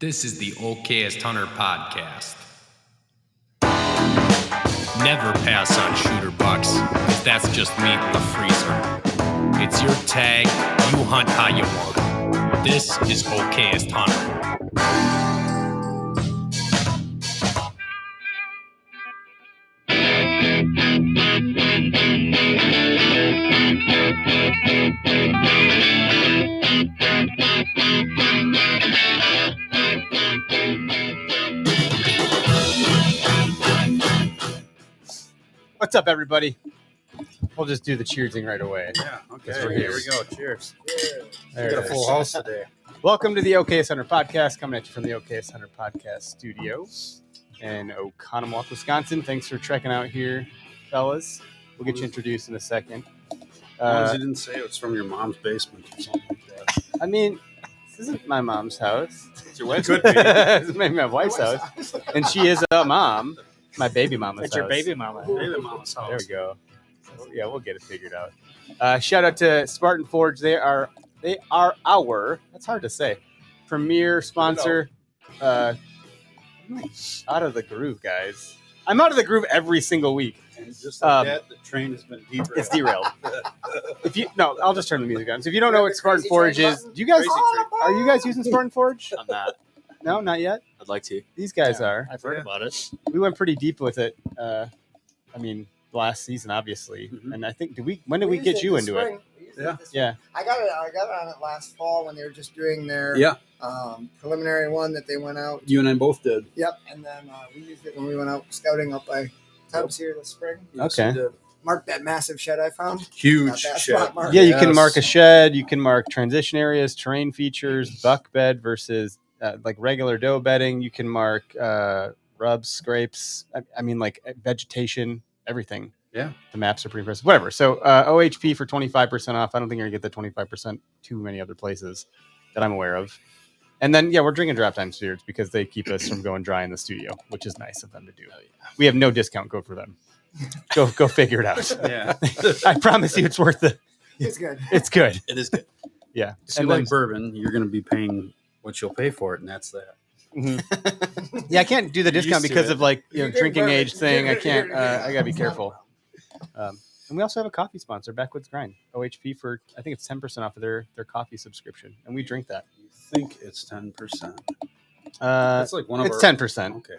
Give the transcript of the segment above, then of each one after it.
This is the Okayest Hunter podcast. Never pass on shooter bucks, because that's just meat in the freezer. It's your tag, you hunt how you want. This is Okayest Hunter. What's up, everybody? We'll just do the cheersing right away. Yeah, okay. Here we go. Cheers. There We got it a full is. house today. Welcome to the Okayest Hunter podcast, coming at you from the Okayest Hunter podcast studio in Oconomowoc, Wisconsin. Thanks for trekking out here, fellas. We'll get you introduced in a second. As long as you didn't say it was from your mom's basement or something like that. I mean, this isn't my mom's house. It's your wife's. Could be. It's maybe my wife's house. And she is a mom. My baby mama's It's house. your baby mama. Baby mama's house. There we go. Yeah, we'll get it figured out. Shout out to Spartan Forge. They are our, that's hard to say, premier sponsor. I'm out of the groove, guys. I'm out of the groove every single week. And just like that, the train has been derailed. It's derailed. I'll just turn the music on. So if you don't know what Spartan Forge is, do you guys are you guys using Spartan Forge? I'm not. No, not yet. I'd like to. These guys are. I've heard about it. We went pretty deep with it. Last season, obviously, and I think when did we get you into it? Yeah. I got it on it last fall when they were just doing their preliminary one that they went out. You and I both did. Yep, and then we used it when we went out scouting up by Tubbs here this spring. Yes, Okay. you did. Mark that massive shed I found. Huge Not that shed. spot mark. Yeah, you can Yes. mark a shed. You can mark transition areas, terrain features, buck bed versus like regular doe bedding. You can mark rubs, scrapes. I mean, like vegetation, everything. Yeah. The maps are pretty impressive. Whatever. So OHP for 25% off. I don't think you're going to get the 25% too many other places that I'm aware of. And then, we're drinking Draft Time Spirits because they keep us from going dry in the studio, which is nice of them to do. We have no discount code for them. Go figure it out. Yeah. I promise you it's worth it. It's good. It's good. It is good. Yeah. See, like bourbon, you're going to be paying what you'll pay for it, and that's that. Yeah, I can't do the discount Used to because it. of like You drinking can age thing. I can't. I gotta be It's careful. And we also have a coffee sponsor, Backwoods Grind, OHP for I think it's 10% off of their coffee subscription, and we drink that. You think it's 10%? Uh, That's like one of it's our 10%. Okay,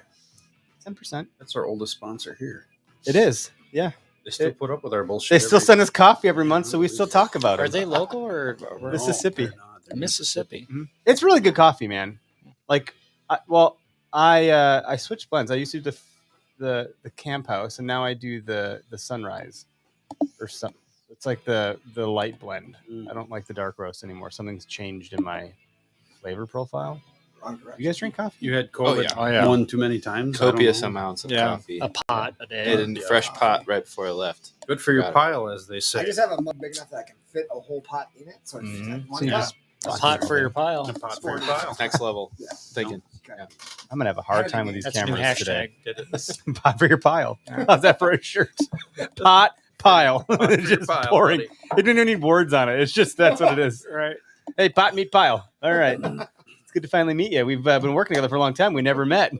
10%. that's our oldest sponsor here. It is. Yeah, They still put up with our bullshit. they still every- send us coffee every month, so we still talk about Are it. they local or No, Mississippi. they're not. They're Mississippi? It's really good coffee, man. Like, I switched blends. I used to do the camp house, and now I do the sunrise or something. It's like the light blend. I don't like the dark roast anymore. Something's changed in my flavor profile. You guys drink coffee? You had COVID Oh, yeah. one too many times. I don't Copious know. amounts of Yeah. coffee. A pot a day. Made in fresh pot right before I left. Good for your Got it. pile, as they I say. just have a mug big enough that I can fit a whole pot in it. So it's just like one So you pot. just- A pot for your pile. A pot for your pile. Next level thinking. I'm gonna have a hard time with these That's a new cameras hashtag. today. Pot for your pile. How's that for a shirt? Pot pile. Pot for It's your just pile, boring. buddy. It didn't even need words on it. It's just that's what it is. Right. Hey, pot meat pile. All right. It's good to finally meet you. We've been working together for a long time. We never met.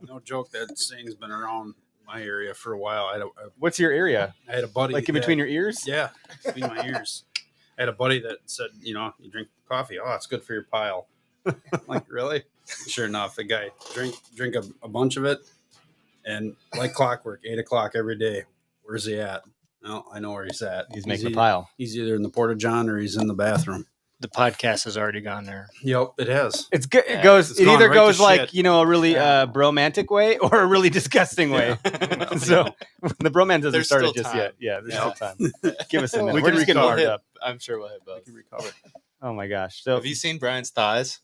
No joke, that saying's been around my area for a while. What's your area? I had a buddy. Like in that- between your ears? Yeah, between my ears. I had a buddy that said, you drink coffee. Oh, it's good for your pile. I'm like, really? Sure enough, the guy drink a bunch of it, and like clockwork, 8 o'clock every day. Where's he at? No, I know where he's at. He's making a pile. He's either in the porta john or he's in the bathroom. The podcast has already gone there. Yep, it has. It's good. Yeah, It goes. it's It gone either right to goes like shit. a really bromantic way or a really disgusting way. So the bromance doesn't There's start still just time. yet. Yeah, there's Yeah. still time. Give us a minute. We We're can just getting recover. warmed up. I'm sure we'll hit both. We can recover. Oh my gosh! So Have you seen Brian's thighs?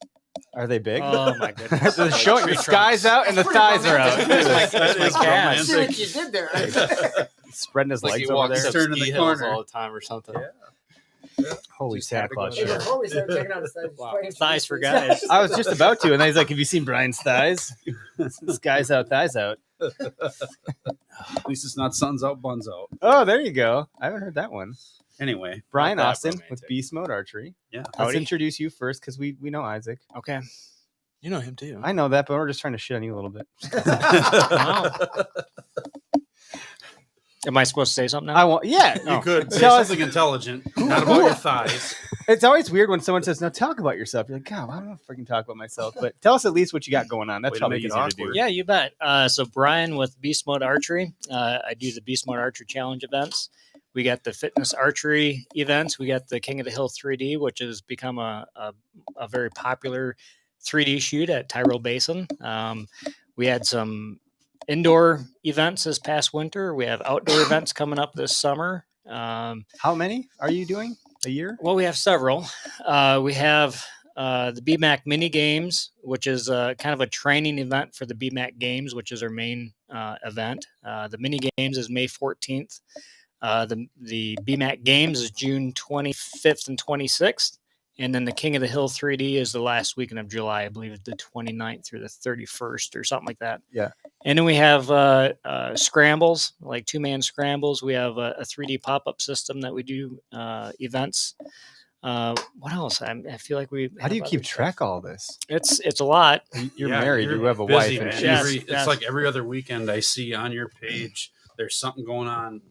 are they big? Oh my goodness. They're showing the skies out and the thighs are out. That's my That is cat. See what you did there. Spreading his Like legs he over walks there. up Turn in ski the hills corner. all the time or something. Yeah. Holy Just had Santa to Claus go there. shirt. Before we started checking out his thighs, Wow. playing Thighs for some- guys. I was just about to, and then he's like, "Have you seen Brian's thighs? Skies out, thighs out." At least it's not suns out, buns out. Oh, there you go. I haven't heard that one. Anyway, Brian Not that Austin romantic. with Beast Mode Archery. yeah. Let's Howdy. introduce you first because we know Isaac. Okay. You know him too. I know that, but we're just trying to shit on you a little bit. Am I supposed to say something now? I want, yeah. You could say Tell us- something intelligent, not about your thighs. It's always weird when someone says, "No, talk about yourself." You're like, "God, I don't want to freaking talk about myself." But tell us at least what you got going on. That's Way to probably make it easier to do. awkward. Yeah, you bet. So Brian with Beast Mode Archery. I do the Beast Mode Archery Challenge events. We got the fitness archery events. We got the King of the Hill 3D, which has become a very popular 3D shoot at Tyrrell Basin. We had some indoor events this past winter. We have outdoor events coming up this summer. How many are you doing a year? Well, we have several. We have the BMAC mini games, which is kind of a training event for the BMAC games, which is our main event. The mini games is May 14th. The BMAC games is June 25th and 26th. And then the King of the Hill 3D is the last weekend of July. I believe it's the 29th through the 31st or something like that. Yeah. And then we have scrambles, like 2-man scrambles. We have a 3D pop-up system that we do events. What else? I feel like we. How do you have keep other track stuff. of all this? It's a lot. You're Yeah, married. you're You have a busy, wife, man. and she's Yes. It's like every other weekend I see on your page, there's something going on.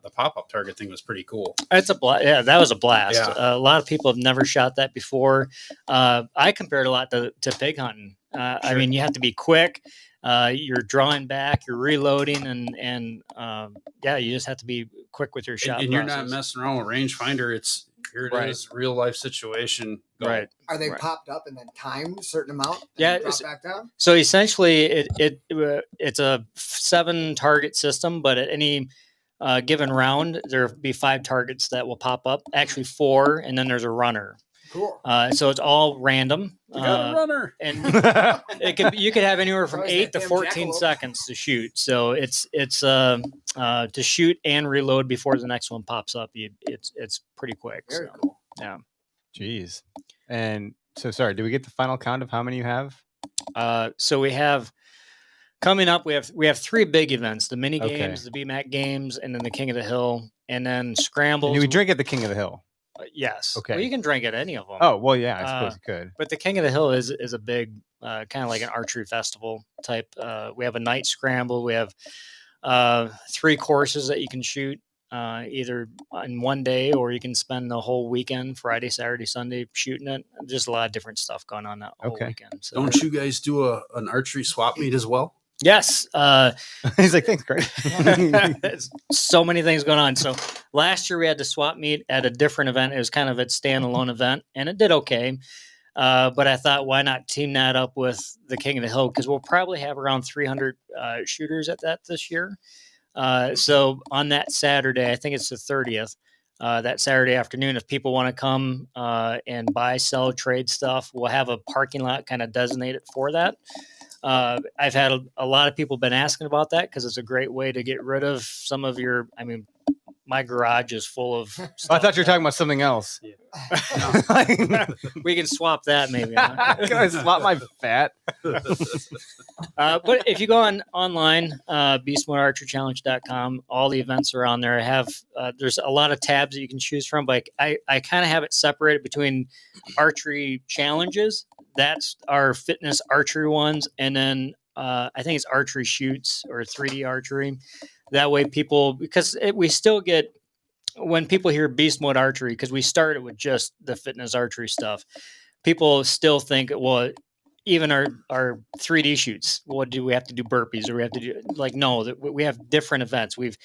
The pop-up target thing was pretty cool. It's a blast. Yeah, that was a blast. Yeah. A lot of people have never shot that before. I compared a lot to pig hunting. I Sure. mean, you have to be quick. You're drawing back, you're reloading, and yeah, you just have to be quick with your shot. And you're not process. messing around with rangefinder. It's here it is, Right. real life situation. Go. Right. Are they Right. popped up and then timed a certain amount? And Yeah, then it's- drop back down. So essentially, it's a 7 target system, but at any given round, there'll be 5 targets that will pop up. Actually, 4, and then there's a runner. Cool. So it's all random. You got a runner. And you could have anywhere from Always 8 that to damn 14 jackalope. seconds to shoot. So it's to shoot and reload before the next one pops up. It's pretty quick. Very So, cool. yeah. Jeez. And so, sorry, did we get the final count of how many you have? So we have coming up. We have 3 big events: the mini Okay. games, the BMAC games, and then the King of the Hill, and then scrambles. And we drink at the King of the Hill. Yes. Okay. Well, you can drink at any of them. Oh, well, yeah, I suppose you could. But the King of the Hill is a big, kind of like an archery festival type. We have a night scramble. We have 3 courses that you can shoot either in one day, or you can spend the whole weekend, Friday, Saturday, Sunday, shooting it. Just a lot of different stuff going on that whole Okay. weekend. So, Don't you guys do an archery swap meet as well? yes. He's like, thanks, Greg. So many things going on. So last year we had the swap meet at a different event. It was kind of a standalone event, and it did okay. But I thought, why not team that up with the King of the Hill? Because we'll probably have around 300 shooters at that this year. So on that Saturday, I think it's the 30th, that Saturday afternoon, if people want to come and buy, sell, trade stuff, we'll have a parking lot kind of designated for that. I've had a lot of people been asking about that because it's a great way to get rid of some of your. I mean, my garage is full of. I thought you were talking about something else. We can swap that maybe. Huh? Can I swap my fat? But if you go online, beastmodearcherychallenge.com, all the events are on there. I have there's a lot of tabs that you can choose from, but I kind of have it separated between archery challenges. That's our fitness archery ones, and then I think it's archery shoots or 3D archery. That way, people we still get when people hear beast mode archery, because we started with just the fitness archery stuff. People still think, well, even our 3D shoots, what do we have to do burpees, or we have to do no, we have different events. We've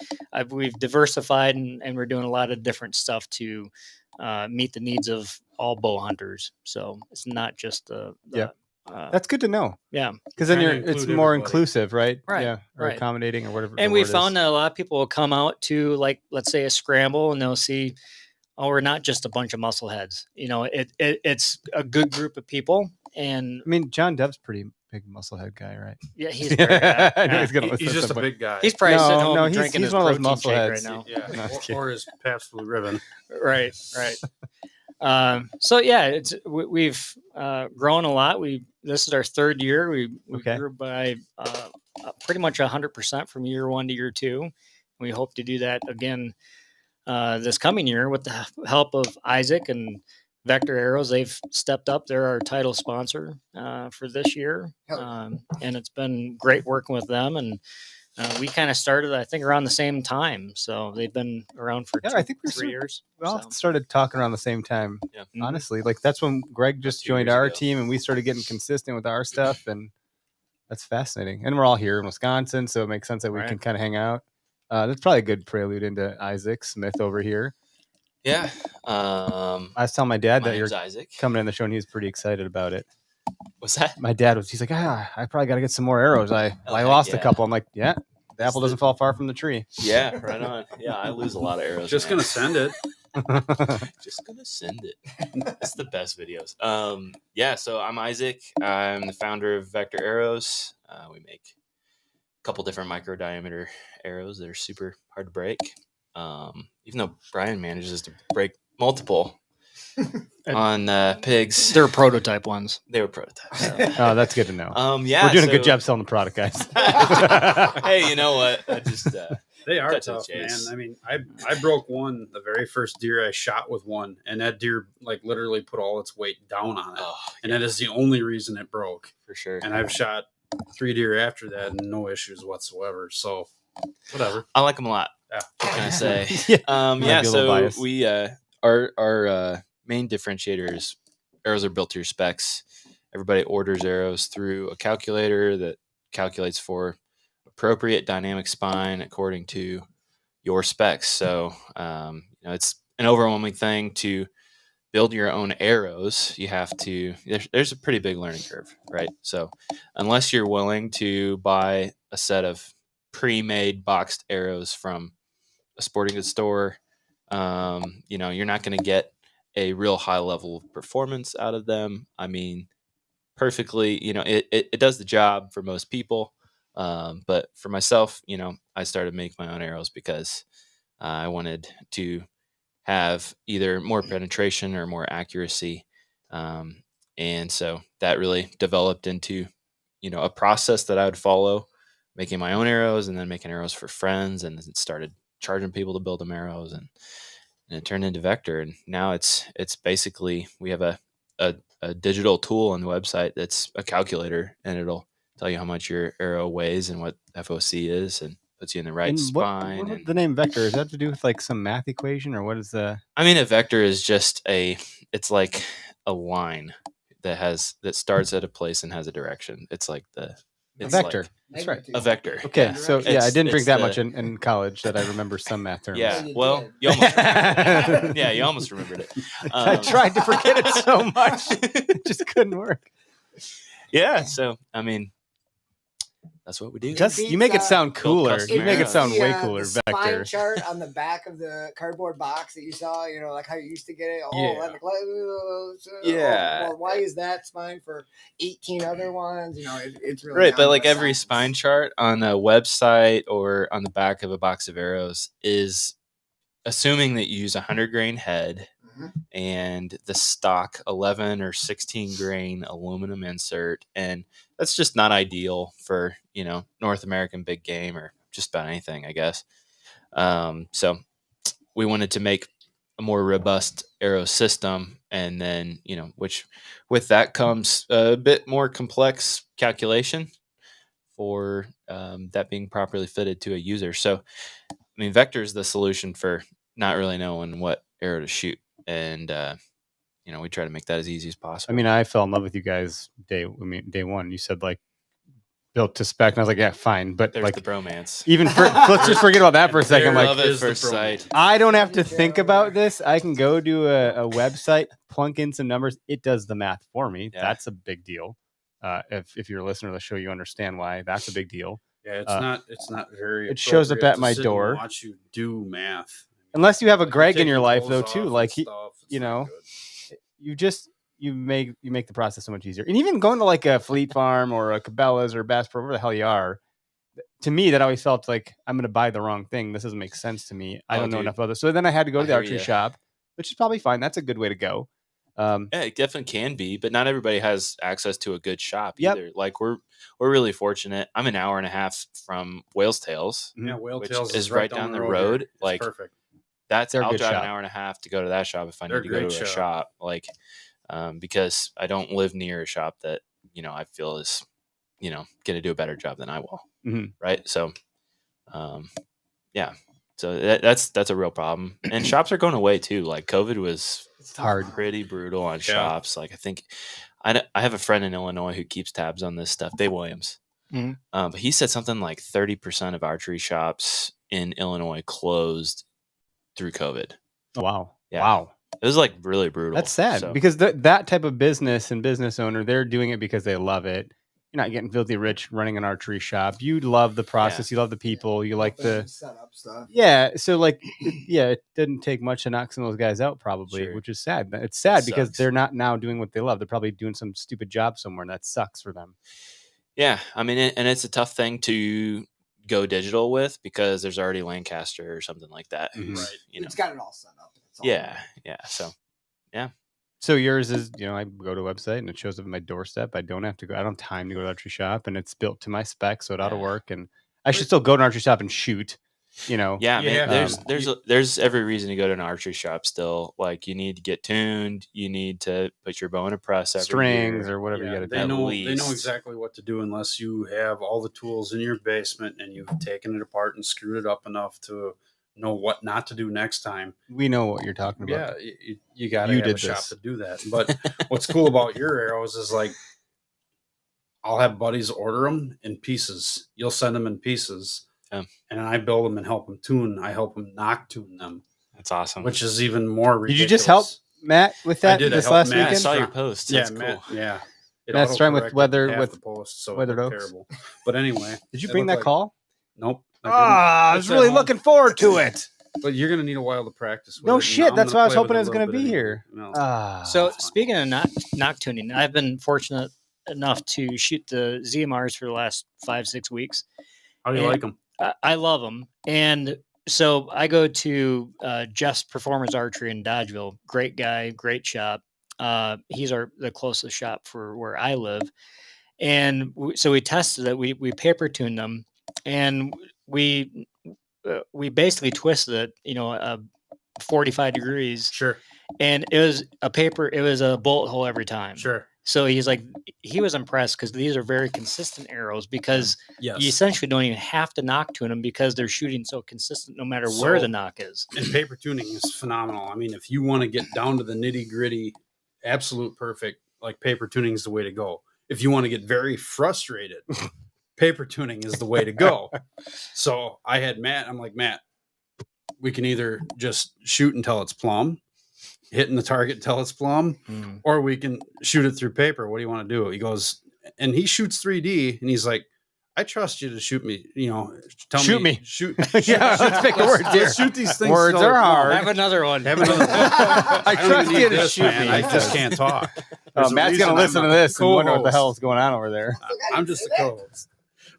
diversified and we're doing a lot of different stuff to meet the needs of all bow hunters. So it's not just That's good to know. Yeah. Because then Trying to it's include more everybody. inclusive, right? Right, Yeah. Or right. accommodating or whatever. And we found that a lot of people will come out to, like, let's say a scramble, and they'll see, oh, we're not just a bunch of muscleheads. You know, it's a good group of people. And I mean, John Deb's pretty big musclehead guy, right? yeah, he's very, yeah, I know yeah. he's gonna listen He's at just a some point. big guy. He's probably No, sitting home no, and he's- drinking he's his one of those protein shake right muscleheads. now. yeah, No, I'm kidding. or his Pabst Blue Ribbon. Right. So yeah, we've grown a lot. This is our 3rd year. We Okay. grew by pretty much 100% from year 1 to year 2. We hope to do that again this coming year with the help of Isaac and Vector Arrows, they've stepped up. They're our title sponsor for this year. And it's been great working with them. And we kind of started, I think, around the same time. So they've been around for I think we're 3 years. We all So. started talking around the same time. Yeah. Honestly, like that's when Greg just 2 joined years our ago. team, and we started getting consistent with our stuff, and that's fascinating. And we're all here in Wisconsin, so it makes sense that we Right. can kind of hang out. That's probably a good prelude into Isaac Smith over here. Yeah. I was telling my dad My that you're name's Isaac. coming in the show, and he was pretty excited about it. What's that? My dad was, he's like, I probably got to get some more arrows. I heck lost a yeah. couple. I'm like, yeah, the apple doesn't fall far from the tree. Yeah, right on. Yeah, I lose a lot of arrows. Just man. gonna send it. Just gonna send it. It's the best videos. Yeah, so I'm Isaac. I'm the founder of Vector Arrows. We make a couple different micro diameter arrows that are super hard to break. Even though Brian manages to break multiple on pigs. They're prototype ones. They were prototypes. Oh, that's good to know. Yeah, We're doing a good so- job selling the product, guys. Hey, you know what? I just They are Cut to the tough, man. chase. I mean, I broke one, the very first deer I shot with one, and that deer like literally put all its weight down on it, oh, and that is the only reason it broke. for sure. And I've shot 3 deer after that, and no issues whatsoever. So, whatever. I like them a lot. Yeah. What can I say? Yeah. Yeah, be a little so biased. we our main differentiator is arrows are built to your specs. Everybody orders arrows through a calculator that calculates for appropriate dynamic spine according to your specs. So it's an overwhelming thing to build your own arrows. You have to there's a pretty big learning curve, right? So unless you're willing to buy a set of pre-made boxed arrows from a sporting goods store, you're not going to get a real high level of performance out of them. I mean, perfectly, it does the job for most people. But for myself, I started making my own arrows because I wanted to have either more penetration or more accuracy. And so that really developed into, a process that I would follow, making my own arrows and then making arrows for friends, and then started charging people to build them arrows, and it turned into Vector. And now it's basically, we have a digital tool on the website that's a calculator, and it'll tell you how much your arrow weighs and what FOC is, and puts you in the right And spine. what And, the name Vector, is that to do with like some math equation, or what is the? I mean, a vector is just it's like a line that starts at a place and has a direction. It's like A vector. like That's right. a vector. Okay, so yeah, I It's- didn't drink it's that the- much in college that I remember some math terms. Yeah, you well, did. you almost yeah, you almost remembered it. I tried to forget it so much, it just couldn't work. Yeah, so I mean, that's what we do. Just you make it sound Build cooler. custom You make it arrows. sound way The cooler. spine Vector. chart on the back of the cardboard box that you saw, like how you used to get it. Oh, Yeah. Yeah. Well, why is that spine for 18 other ones? It's really Right, down but to like a every science. spine chart on a website or on the back of a box of arrows is assuming that you use a 100-grain head Mhm. and the stock 11 or 16 grain aluminum insert, and that's just not ideal for North American big game or just about anything, I guess. So we wanted to make a more robust arrow system, and then which with that comes a bit more complex calculation for that being properly fitted to a user. So I mean, Vector is the solution for not really knowing what arrow to shoot, and we try to make that as easy as possible. I mean, I fell in love with you guys day one. You said like built to spec, and I was like, yeah, fine, but There's like the bromance. even let's just forget about that for a second. There Like, Love at is the first bromance. sight. I don't have to think about this. I can go to a website, plunk in some numbers. It does the math for me. Yeah. That's a big deal. If you're a listener to the show, you understand why that's a big deal. Yeah, it's not very. it shows up appropriate at to my sit and door. Watch you do math. Unless you have a Like, you Greg in take your life, though, clothes too. off Like and he, stuff, it's you not know, good. you make the process so much easier. And even going to like a Fleet Farm or a Cabela's or Bass Pro, wherever the hell you are, to me that always felt like I'm going to buy the wrong thing. This doesn't make sense to me. I Oh, don't know dude. enough others. So then I had to go I to the hear archery ya. shop, which is probably fine. That's a good way to go. Yeah, it definitely can be, but not everybody has access to a good shop Yep. either. Like we're really fortunate. I'm an hour and a half from Whale's Tails. Yeah, Whale which Tails is right down the road. It's Like, perfect. I'll a good drive shop. an hour and a half to go to that shop if I They're need a to go to great a shop. shop, because I don't live near a shop that I feel is going to do a better job than I will. Mhm. Right. So, yeah. So that's a real problem, and shops are going away too. Like COVID was hard. pretty brutal on shops. Like I think I have a friend in Illinois who keeps tabs on this stuff, Dave Williams. Mhm. But he said something like 30% of archery shops in Illinois closed through COVID. Oh, wow. Yeah. Wow. It was like really brutal. That's sad So, because that type of business and business owner, they're doing it because they love it. You're not getting filthy rich running an archery shop. You love the process. You love the people. You like the setup stuff. Yeah. So it didn't take much to knock some of those guys out probably, Sure. which is sad. It's sad because sucks. they're not now doing what they love. They're probably doing some stupid job somewhere, and that sucks for them. yeah, I mean, and it's a tough thing to go digital with because there's already Lancaster or something like that. Mhm. Who's, It's got it all set up. It's all yeah. So So yours is, I go to a website and it shows up at my doorstep. I don't have to go. I don't have time to go to the archery shop, and it's built to my specs, so it ought to Yeah. work. And I should still go to an archery shop and shoot. yeah, Yeah, man, there's every reason to go to an archery shop still. Like you need to get tuned. You need to put your bow in a press every strings year. or whatever you got to They do. know least. exactly what to do unless you have all the tools in your basement and you've taken it apart and screwed it up enough to know what not to do next time. We know what you're talking about. Yeah, you got to You have did a shop this. to do that. But what's cool about your arrows is like I'll have buddies order them in pieces. You'll send them in pieces, Yeah. and I build them and help them tune. I help them knock tune them, That's awesome. which is even more ridiculous. Did you just help Matt with that I did. I this helped last Matt. I weekend? saw your post. Yeah, That's Matt. cool. Yeah. It Matt's trying with auto-corrected weather- half with the post, so weathered it looked oaks. terrible. But anyway, Did you it bring looked that like- call? Nope. I I was It's at really home. looking forward to it. But you're gonna need a while to practice. With No it, and shit, I'm that's gonna why I was play with hoping a it was little gonna be bit here. No. So fine. speaking of knock tuning, I've been fortunate enough to shoot the ZMRs for the last 5-6 weeks. How do you and- like them? I love them, and so I go to Jeff's Performance Archery in Dodgeville. Great guy, great shop. He's the closest shop for where I live, and so we tested it. We paper tuned them, and we basically twisted it, 45 degrees, Sure, and it was a bullet hole every time. sure. So he was impressed because these are very consistent arrows because Yes. you essentially don't even have to knock tune them because they're shooting so consistent no matter where So- the knock is. And paper tuning is phenomenal. I mean, if you want to get down to the nitty gritty, absolute perfect, like paper tuning is the way to go. If you want to get very frustrated, paper tuning is the way to go. So I had Matt. I'm like, Matt, we can either just shoot until it's plumb, hitting the target until it's plumb, or we can shoot it through paper. What do you want to do? He goes, and he shoots 3D, and he's like, I trust you to shoot me. Shoot me. Shoot. Yeah, let's pick the words here. Let's shoot these things. Words till are they're plumb. hard. Have another one. Have another one. I don't trust even you need to this, shoot man. me. I just can't talk. Oh, There's a Matt's reason gonna listen I'm to a this and wonder what the co-host. hell is going on over there. I'm just a co-host.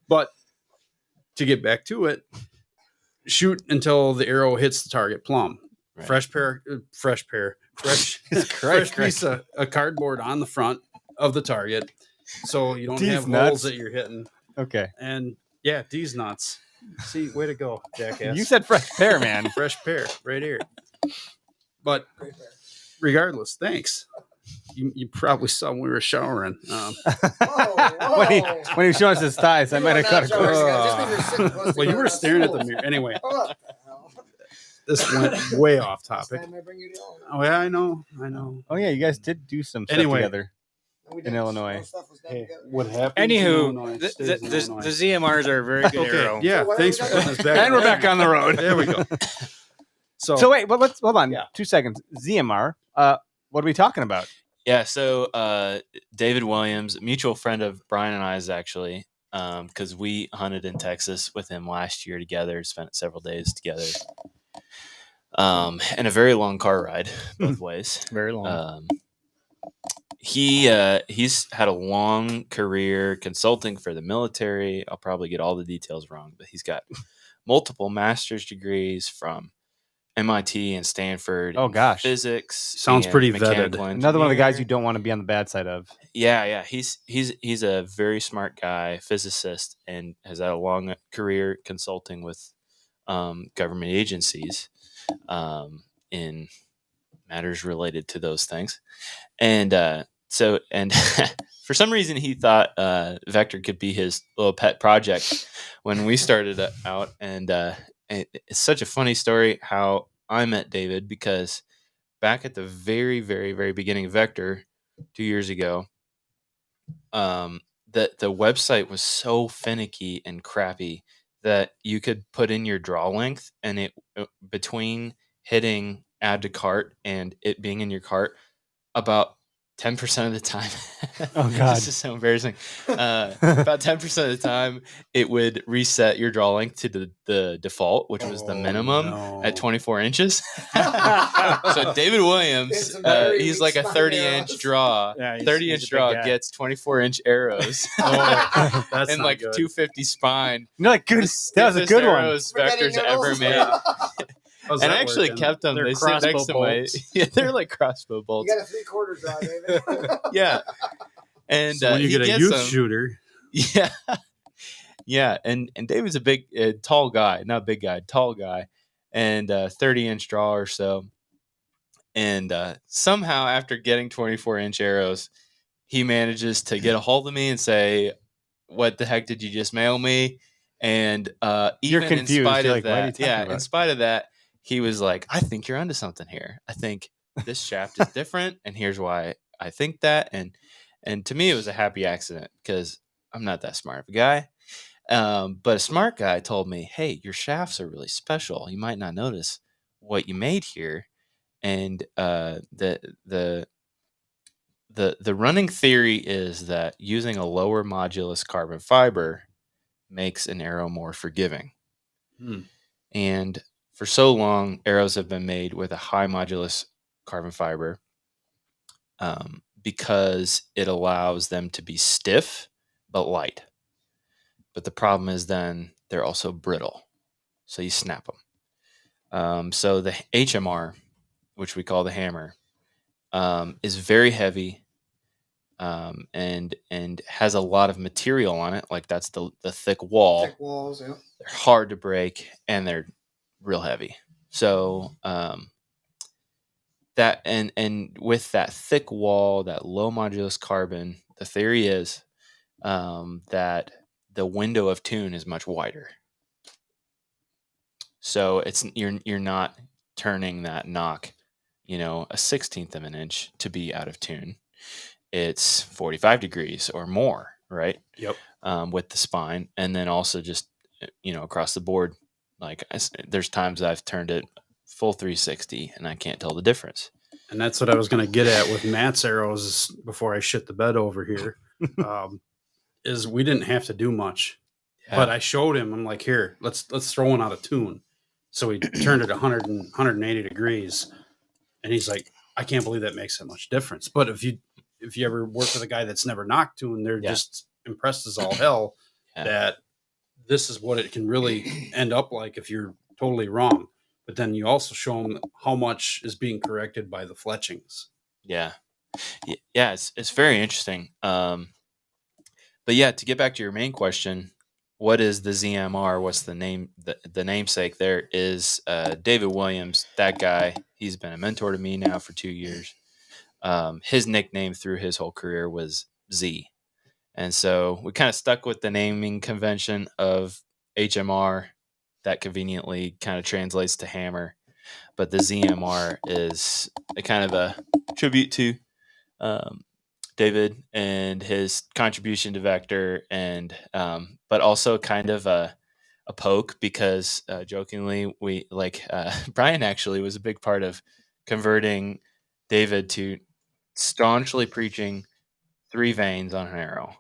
But to get back to it, shoot until the arrow hits the target plumb. Right. Fresh piece of a cardboard on the front of the target, so you don't These have nuts. holes that you're hitting. Okay. And yeah, these nuts. See, way to go, jackass. You said fresh pear, man. fresh pear right here. But Great pair. regardless, thanks. You probably saw when we were showering. Whoa, when he whoa. when he was showing us his thighs, I might have cut Just 'cause across. you're sitting close Well, you together, were that's staring at the cool. mirror. Anyway, What the hell? this went way off Next topic. time I bring you to Illinois. Oh yeah, I know. Oh yeah, you guys did do some stuff Anyway. together. We In did. Illinois. Most stuff was done together. What happened? in Anywho, Illinois the stays in Illinois. ZMRs are a very good arrow. Okay, yeah. So what Thanks have for we putting done? us back. And we're back on the road. There we go. So wait, but let's hold on. Yeah. 2 seconds. ZMR. What are we talking about? Yeah, so David Williams, a mutual friend of Brian and I's actually, because we hunted in Texas with him last year together, spent several days together, and a very long car ride both ways. Very long. He's had a long career consulting for the military. I'll probably get all the details wrong, but he's got multiple master's degrees from MIT and Stanford. Oh, in gosh. physics. Sounds and pretty mechanical vetted. Another one of the guys you engineering. don't want to be on the bad side of. Yeah. He's a very smart guy, physicist, and has had a long career consulting with government agencies in matters related to those things. And for some reason, he thought Vector could be his little pet project when we started out. And it's such a funny story how I met David, because back at the very, very, very beginning of Vector 2 years ago, the website was so finicky and crappy that you could put in your draw length, and it between hitting add to cart and it being in your cart, about 10% of the time. Oh, God. This is so embarrassing. About 10% of the time, it would reset your draw length to the default, which was the minimum at 24 inches. So David Williams, he's like a 30-inch draw. Yeah, he's 30-inch a big draw guy. gets 24-inch arrows That's and not like good. 250 spine. No, like good. The That was a stiffest good one. arrows Forgetting Vector's ever nibbles. made. How's And that I actually working? kept them. They're They sit next to crossbow my. bolts. Yeah, they're like crossbow You bolts. got a 3/4 draw, David. Yeah. And So when you he get a gets youth them. shooter, Yeah. Yeah. And David's a big, tall guy, not big guy, tall guy, and 30-inch draw or so. And somehow, after getting 24-inch arrows, he manages to get a hold of me and say, "What the heck did you just mail me?" And You're even confused. in spite You're of like, what are you that, talking yeah, in about? spite of that, he was like, "I think you're onto something here. I think this shaft is different, and here's why I think that." And to me, it was a happy accident, because I'm not that smart of a guy. But a smart guy told me, "Hey, your shafts are really special. You might not notice what you made here." And the running theory is that using a lower modulus carbon fiber makes an arrow more forgiving. And for so long, arrows have been made with a high modulus carbon fiber because it allows them to be stiff but light. But the problem is then they're also brittle, so you snap them. So the HMR, which we call the hammer, is very heavy and has a lot of material on it. Like that's the thick wall. Thick walls, yeah. They're hard to break and they're real heavy. So that and with that thick wall, that low modulus carbon, the theory is that the window of tune is much wider. So it's you're not turning that knock, a 1/16 of an inch to be out of tune. It's 45 degrees or more, right? Yep. With the spine, and then also just across the board. Like there's times I've turned it full 360 and I can't tell the difference. and that's what I was going to get at with Matt's arrows before I shit the bed over here. Is we didn't have to do much, but I showed him. I'm like, here, let's throw one out of tune. So he turned it 180 degrees, and he's like, I can't believe that makes that much difference. But if you ever work with a guy that's never knocked tune, they're just impressed as all hell that this is what it can really end up like if you're totally wrong. But then you also show them how much is being corrected by the fletchings. Yeah, it's very interesting. But yeah, to get back to your main question, what is the ZMR? What's the name? The namesake there is David Williams. That guy, he's been a mentor to me now for 2 years. His nickname through his whole career was Z. And so we kind of stuck with the naming convention of HMR. That conveniently kind of translates to hammer. But the ZMR is a kind of a tribute to David and his contribution to Vector, and but also kind of a poke because jokingly we Brian actually was a big part of converting David to staunchly preaching 3 vanes on an arrow.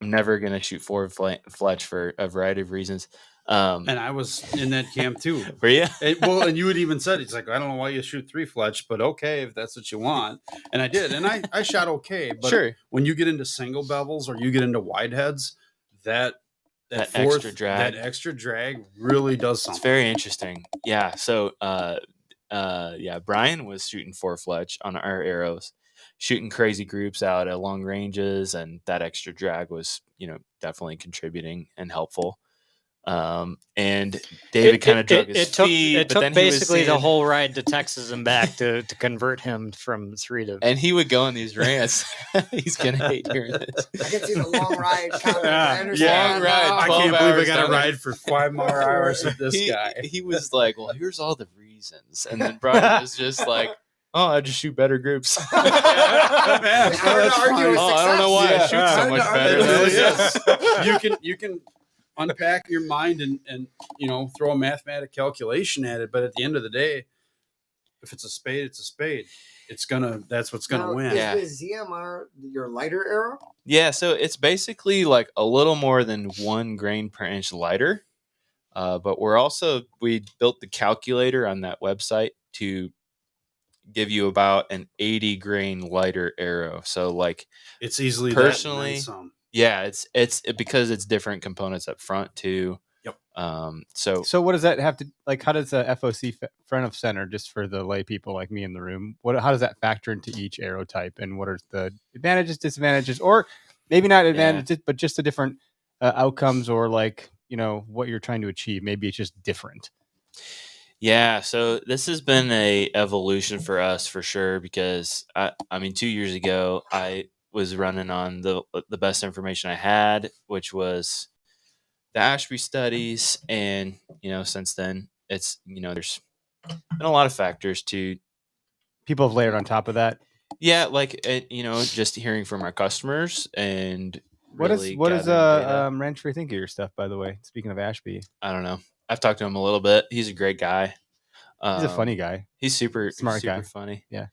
I'm never gonna shoot forward fletch for a variety of reasons. And I was in that camp too. Were you? And you had even said, it's like, I don't know why you shoot 3 fletch, but okay, if that's what you want. And I did. And I shot okay. But Sure. when you get into single bevels or you get into wide heads, that extra drag. That extra drag really does something. It's very interesting. Yeah. So Brian was shooting 4 fletch on our arrows, shooting crazy groups out at long ranges, and that extra drag was, definitely contributing and helpful. And David kind of drug his feet. It but took then he was basically the seeing- whole ride to Texas and back to convert him from 3 to. And he would go on these rants. He's gonna hate hearing this. I can see the long ride coming. Yeah. I understand Long ride, now. I 12 can't believe I hours got to down. ride for 5 more hours with this guy. He was like, well, here's all the reasons. And then Brian was just like, oh, I just shoot better groups. Man, It's hard to argue with Oh, I don't know why I success. shoot so much better. It really though. is. You can unpack your mind and throw a mathematic calculation at it, but at the end of the day, if it's a spade, it's a spade. That's what's gonna Now, win. Yeah. Is the ZMR your lighter arrow? Yeah, so it's basically like a little more than 1 grain per inch lighter. But we built the calculator on that website to give you about an 80 grain lighter arrow. So like, It's easily Personally, that and then some. yeah, it's because it's different components up front too. Yep. So what does that have to like? How does the FOC front of center, just for the lay people like me in the room, how does that factor into each arrow type, and what are the advantages, disadvantages, or maybe not advantages, but just the different outcomes, or like what you're trying to achieve? Maybe it's just different. Yeah, so this has been a evolution for us for sure, because I mean 2 years ago I was running on the best information I had, which was the Ashby studies, and since then it's there's been a lot of factors to People have layered on top of that. like just hearing from our customers and What really does gathering data. Ranchery think of your stuff, by the way? Speaking of Ashby, I don't know. I've talked to him a little bit. He's a great guy. he's a funny guy, He's super Smart super guy. funny. Yeah.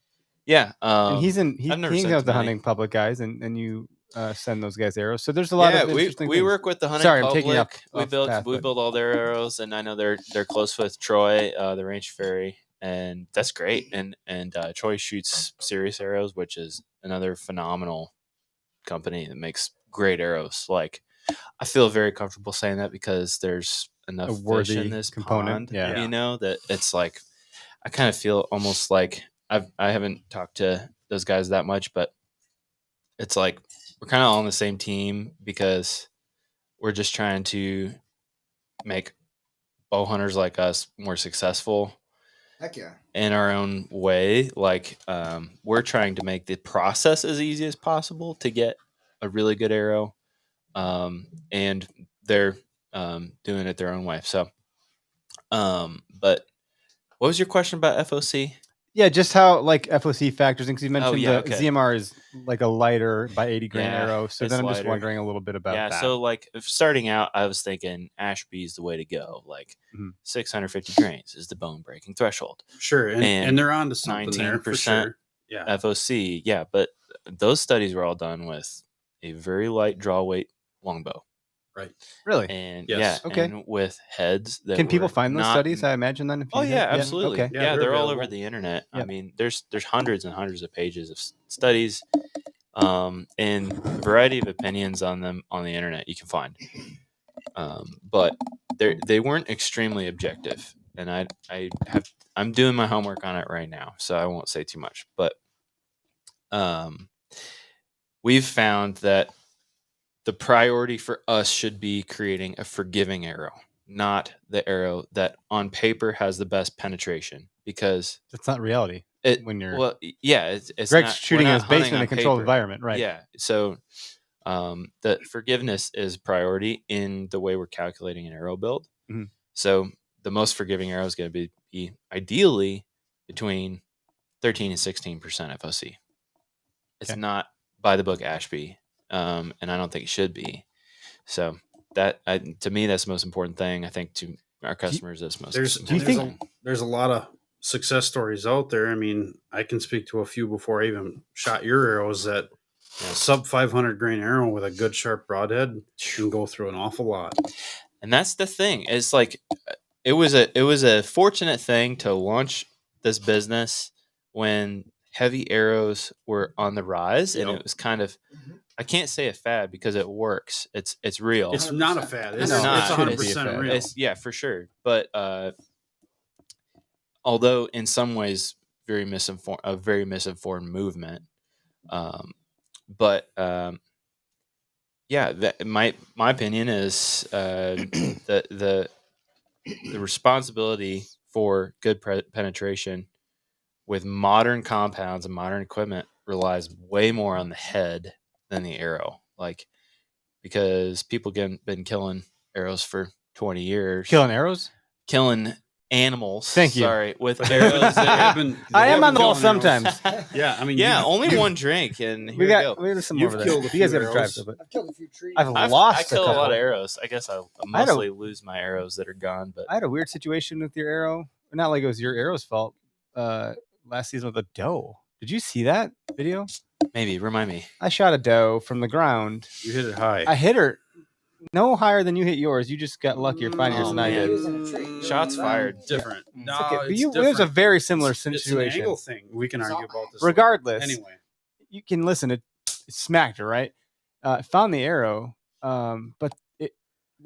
Yeah. and he I've never hangs sent out with the many. hunting public guys, and you send those guys arrows. So there's a lot of we interesting we things. work with the hunting Sorry, I'm public. taking you we off build path, we but- build all their arrows, and I know they're close with Troy, the range fairy, and that's great. And Troy shoots Serious Arrows, which is another phenomenal company that makes great arrows. Like, I feel very comfortable saying that because there's enough A fish worthy in this component, pond, yeah. that it's like I kind of feel almost like I haven't talked to those guys that much, but it's like we're kind of all on the same team because we're just trying to make bow hunters like us more successful Heck yeah. in our own way. Like, we're trying to make the process as easy as possible to get a really good arrow, and they're doing it their own way. So, but what was your question about FOC? Yeah, just how like FOC factors in, because you mentioned yeah, the okay. ZMR is like a lighter by 80 grain Yeah, arrow. So it's then I'm just lighter. wondering a little bit about Yeah, that. so like if starting out, I was thinking Ashby is the way to go. Like, Mhm. 650 grains is the bone breaking threshold. Sure, and And they're on to something there for 19% sure. Yeah, FOC, yeah, but those studies were all done with a very light draw weight longbow, Really? and Yes. yeah, Okay. and with heads that Can people were find those not- studies? I imagine then. If Oh you yeah, have- absolutely. Okay. Yeah, Yeah, they're they're all over available. the internet. I Yep. mean, there's hundreds and hundreds of pages of studies, and a variety of opinions on them on the internet you can find. But they weren't extremely objective, and I'm doing my homework on it right now, so I won't say too much. But we've found that the priority for us should be creating a forgiving arrow, not the arrow that on paper has the best penetration, because That's not reality. When you're it's Greg's not, we're shooting in not his hunting basement in on a controlled paper. environment, right? Yeah. So the forgiveness is priority in the way we're calculating an arrow build. Mhm. So the most forgiving arrow is going to be ideally between 13 and 16% FOC. It's Okay. not by the book Ashby, and I don't think it should be. So that to me, that's the most important thing. I think to our customers, that's most. There's Do you important thing. there's a lot of success stories out there. I mean, I can speak to a few before I even shot your arrows that sub 500 grain arrow with a good sharp broadhead can go through an awful lot. And that's the thing. It's like it was a fortunate thing to launch this business when heavy arrows were on the rise, and Yep. it was kind of, I can't say a fad because it works. It's real. It's not a fad. It's, No, it's it shouldn't 100% be a fad. real. Yeah, for sure. But although in some ways very misinformed movement, yeah, my opinion is the responsibility for good penetration with modern compounds and modern equipment relies way more on the head than the arrow. Like, because people been killing arrows for 20 years. Killing arrows? Killing animals. Thank you. Sorry, with arrows. I am on the ball sometimes. Yeah, I mean, only one drink, and here We got we go. some You've over there. killed a You guys few got to drive arrows. to it. I've killed a few trees. I've I lost kill a couple. lot of arrows. I guess I I had a- mostly lose my arrows that are gone, but I had a weird situation with your arrow. Not like it was your arrow's fault. Last season with a doe. Did you see that video? maybe remind me. I shot a doe from the ground. You hit it high. I hit her no higher than you hit yours. You just got luckier finding yours than I man. did. Shots fired. Different. No, Okay, but it's it was a different. very similar It's an situation. angle thing. We can argue about this. Regardless, Anyway, you can listen. It smacked her right. Found the arrow, but the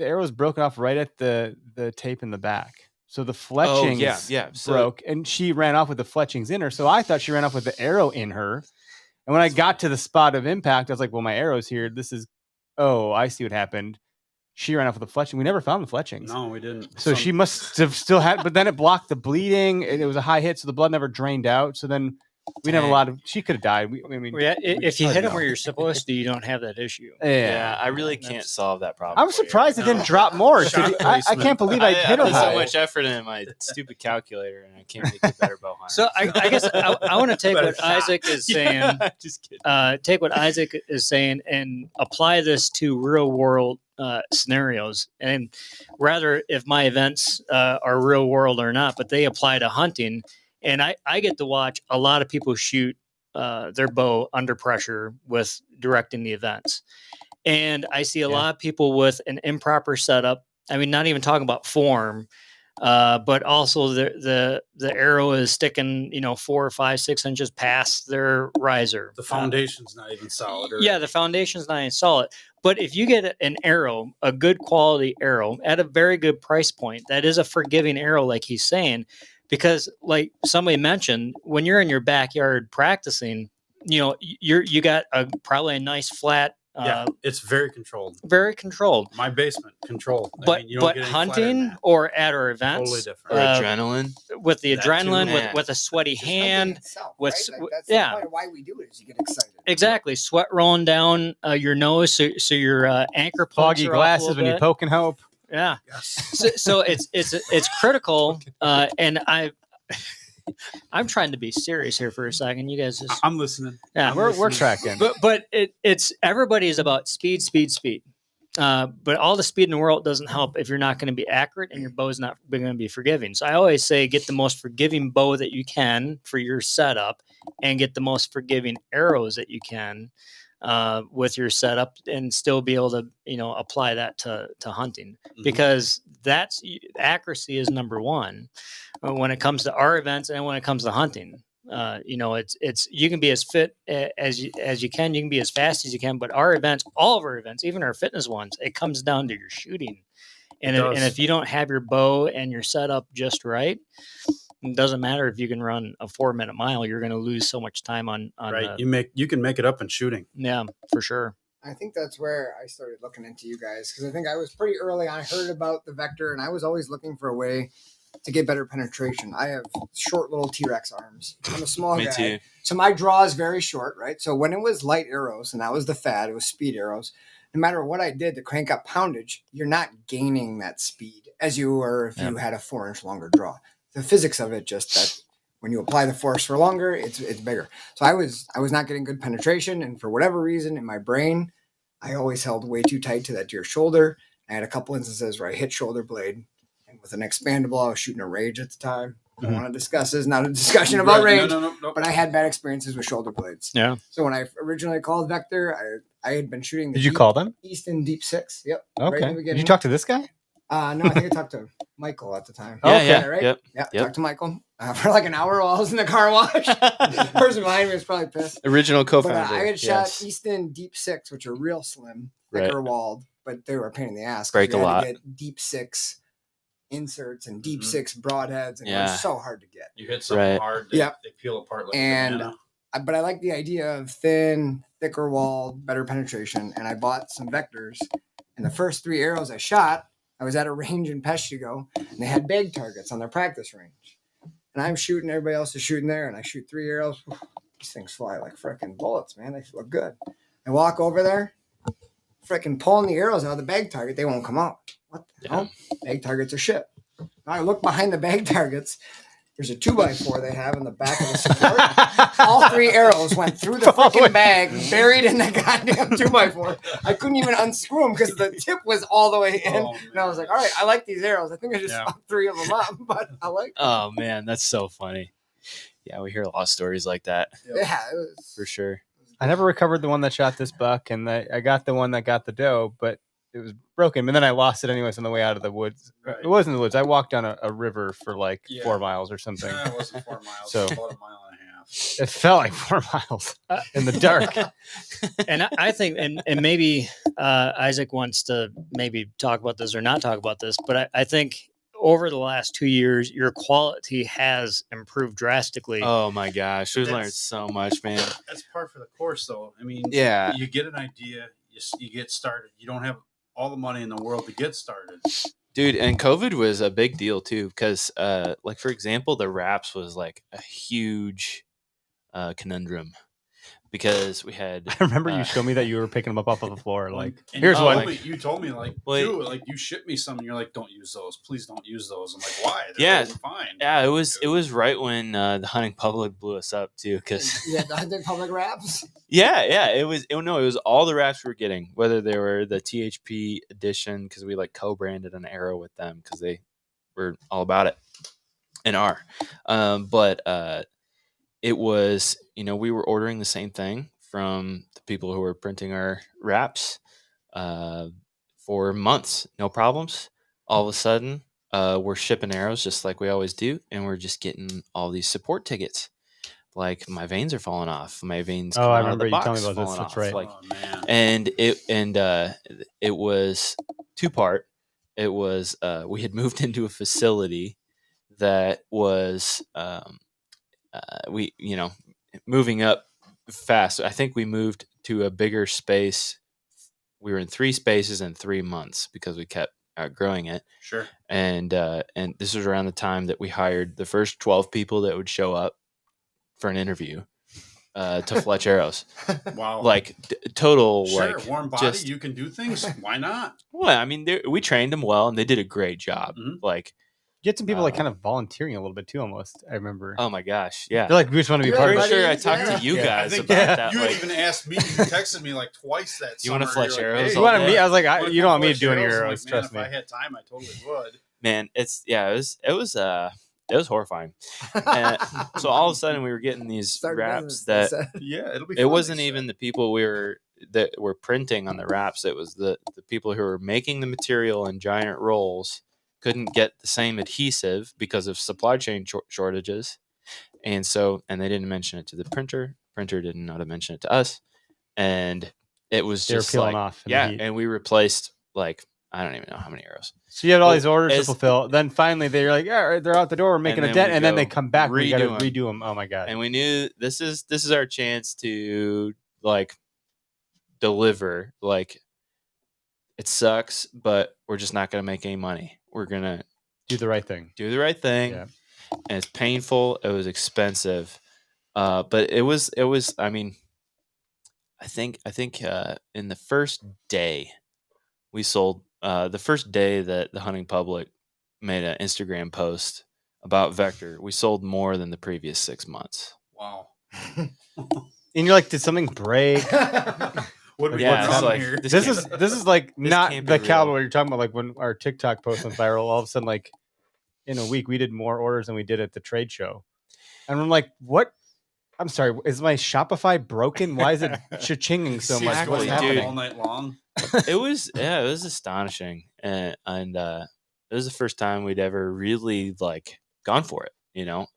arrow was broken off right at the tape in the back. So the fletchings So, broke, and she ran off with the fletchings in her. So I thought she ran off with the arrow in her. And when I got to the spot of impact, I was like, "Well, my arrow's here. This is." Oh, I see what happened. She ran off with the fletching. We never found the fletchings. no, we didn't. So she must have still had, but then it blocked the bleeding, and it was a high hit, so the blood never drained out. So then we didn't have a lot of. She could have died. I mean, Yeah, if you hard hit to them know. where you're supposed to, you don't have that issue. yeah, I really can't solve that problem. I'm for you surprised right it now. didn't drop more. Shot I placement. can't believe I hit her put high. so much effort into my stupid calculator, and I can't make a better bow hunter. So I guess I want to take Better what shot. Isaac is saying. Just kidding. Take what Isaac is saying and apply this to real world scenarios. And rather, if my events are real world or not, but they apply to hunting. And I get to watch a lot of people shoot their bow under pressure with directing the events. And I see a lot of people with an improper setup. I mean, not even talking about form, but also the arrow is sticking, 4, 5, 6 inches past their riser. The foundation's not even solid. Or, Yeah, the foundation's not even solid. But if you get an arrow, a good quality arrow at a very good price point, that is a forgiving arrow, like he's saying, because like somebody mentioned, when you're in your backyard practicing, you got probably a nice flat. it's very controlled. Very controlled. My basement controlled. But you don't get any flatter than hunting that. or at our events, Totally different. Or adrenaline. with the That too. adrenaline, Man. with a sweaty Just hunting hand, itself, with right? Like, that's yeah. the point of why we do it is you get excited. exactly, sweat rolling down your nose, so your anchor points Foggy are off a glasses little when you bit. poke and hope. Yeah. Yes. So it's critical, and I'm trying to be serious here for a second. You guys just I'm listening. yeah. We're tracking. But it's everybody is about speed. But all the speed in the world doesn't help if you're not going to be accurate and your bow is not going to be forgiving. So I always say get the most forgiving bow that you can for your setup, and get the most forgiving arrows that you can with your setup, and still be able to apply that to hunting, because that's accuracy is number one when it comes to our events and when it comes to hunting. It's you can be as fit as you can, you can be as fast as you can, but our events, all of our events, even our fitness ones, it comes down to your shooting. And if you don't have your bow and your setup just right, it doesn't matter if you can run a 4-minute mile, you're going to lose so much time on Right. You can make it up in shooting. yeah, for sure. I think that's where I started looking into you guys, because I think I was pretty early on. I heard about the Vector, and I was always looking for a way to get better penetration. I have short little T-Rex arms. I'm a small Me guy. too. So my draw is very short, right? So when it was light arrows, and that was the fad, it was speed arrows. No matter what I did to crank up poundage, you're not gaining that speed as you were if you had a 4-inch longer draw. The physics of it, just that when you apply the force for longer, it's bigger. So I was not getting good penetration, and for whatever reason in my brain, I always held way too tight to that deer shoulder. I had a couple instances where I hit shoulder blade, and with an expandable, I was shooting a Rage at the time. I don't want to discuss this, not a discussion about Rage, No. but I had bad experiences with shoulder blades. Yeah. So when I originally called Vector, I had been shooting. Did you call them? Easton Deep 6? Yep. Okay. Right in the Did beginning. you talk to this guy? No, I think I talked to Michael at the time. Yeah, yeah, right? yep, Yeah, yep. talked to Michael for like an hour while I was in the car wash. The person behind me was probably pissed. Original But co-founder. I had yes. shot Easton Deep 6, which are real slim, Right. thicker walled, but they were a pain in the ass. 'cause Break you a had lot. to get Deep 6 inserts and Deep Mhm. 6 broadheads, and it Yeah. was so hard to get. You hit something Right. hard, Yep. they peel apart like And a banana. But I like the idea of thin, thicker wall, better penetration. And I bought some Vectors. And the first 3 arrows I shot, I was at a range in Peshtigo, and they had bag targets on their practice range. And I'm shooting, everybody else is shooting there, and I shoot 3 arrows. These things fly like freaking bullets, man. They look good. I walk over there, freaking pulling the arrows out of the bag target. They won't come out. What the hell? Bag targets are shit. Now I look behind the bag targets. There's a 2x4 they have in the back of the support. All 3 arrows went through the freaking bag, buried in the goddamn 2x4. I couldn't even unscrew them because the tip was all the way in. And I was like, all right, I like these arrows. I think I just fucked 3 of them up, but I like them. Oh, man, that's so funny. Yeah, we hear a lot of stories like that. Yeah, it was, For sure. I never recovered the one that shot this buck, and I got the one that got the doe, but it was broken. But then I lost it anyways on the way out of the woods. Right. It wasn't the woods. I walked down a river for like 4 miles or something. It wasn't 4 miles. So- It was about a mile and a half. It felt like 4 miles in the dark. And I think, and maybe Isaac wants to maybe talk about this or not talk about this, but I think over the last 2 years, your quality has improved drastically. Oh, my gosh. We've learned That's- so much, man. That's par for the course, though. I mean, Yeah. you get an idea, you get started. You don't have all the money in the world to get started. Dude, and COVID was a big deal, too, because, like, for example, the wraps was, like, a huge conundrum because we had... I remember you showed me that you were picking them up off of the floor. Like, And here's you one. told me- you told me, like, Wait. dude, like, you shipped me some, and you're like, don't use those. Please don't use those. I'm like, why? Yeah. They're fine. Yeah, it was right when the hunting public blew us up, too, because... yeah, the hunting public wraps. Yeah, it was all the wraps we were getting, whether they were the THP edition because we like co-branded an arrow with them because they were all about it and are. But it was, we were ordering the same thing from the people who were printing our wraps for months, no problems. All of a sudden, we're shipping arrows just like we always do, and we're just getting all these support tickets. Like my veins are falling off. My veins. Oh, I coming out of the remember you telling me box about this. falling That's off. right. Like, Oh, man. and it was 2-part. It was we had moved into a facility that was moving up fast. I think we moved to a bigger space. We were in 3 spaces in 3 months because we kept outgrowing it. Sure. And this was around the time that we hired the first 12 people that would show up for an interview to fletch arrows. Wow. Like total, sure, like warm body, just you can do things. Why not? well, I mean, we trained them well, and they did a great job. Mhm. Like, You get some people like kind of volunteering a little bit too, almost. I remember. oh my gosh, yeah. They're like, we just want to be You're part Pretty of it. buddy. sure I talked Yeah. to you Yeah. I guys think about that. you Like, had even asked me. You texted me like twice that You wanna summer. fletch You're like, arrows hey, You wanted all me? day? I was like, wanna you don't want me fletch to do any arrows? I'm arrows. like, man, Trust if me. I had time, I totally would. man, it was horrifying. And so all of a sudden, we were getting these Start wraps business, that they said. Yeah, it'll be. it wasn't even the people that were printing on the wraps. It was the people who were making the material in giant rolls couldn't get the same adhesive because of supply chain shortages. And they didn't mention it to the printer. Printer didn't know to mention it to us. And it was They were just peeling like, off in the yeah. heat. And we replaced like, I don't even know how many arrows. So you had all Well, these orders to as- fulfill. Then finally they're like, yeah, all right, they're out the door. We're making And a then dent. we And then they go come back. We got to redo 'em. redo them. Oh my God. And we knew this is our chance to like deliver. Like, it sucks, but we're just not going to make any money. We're going to Do the right thing. do the right thing. Yeah. And it's painful. It was expensive. But it was, I mean, I think in the first day we sold, the first day that the hunting public made an Instagram post about Vector, we sold more than the previous 6 months. Wow. And you're like, did something break? What did we Yeah, put it's on like, here? This is like not can't be the real. caliber you're talking about. Like when our TikTok post went viral, all of a sudden, like in a week, we did more orders than we did at the trade show. And I'm like, what? I'm sorry, is my Shopify broken? Why is it cha-chinging so much? Exactly, What's going off dude. happening? all night long. it was astonishing. And it was the first time we'd ever really like gone for it,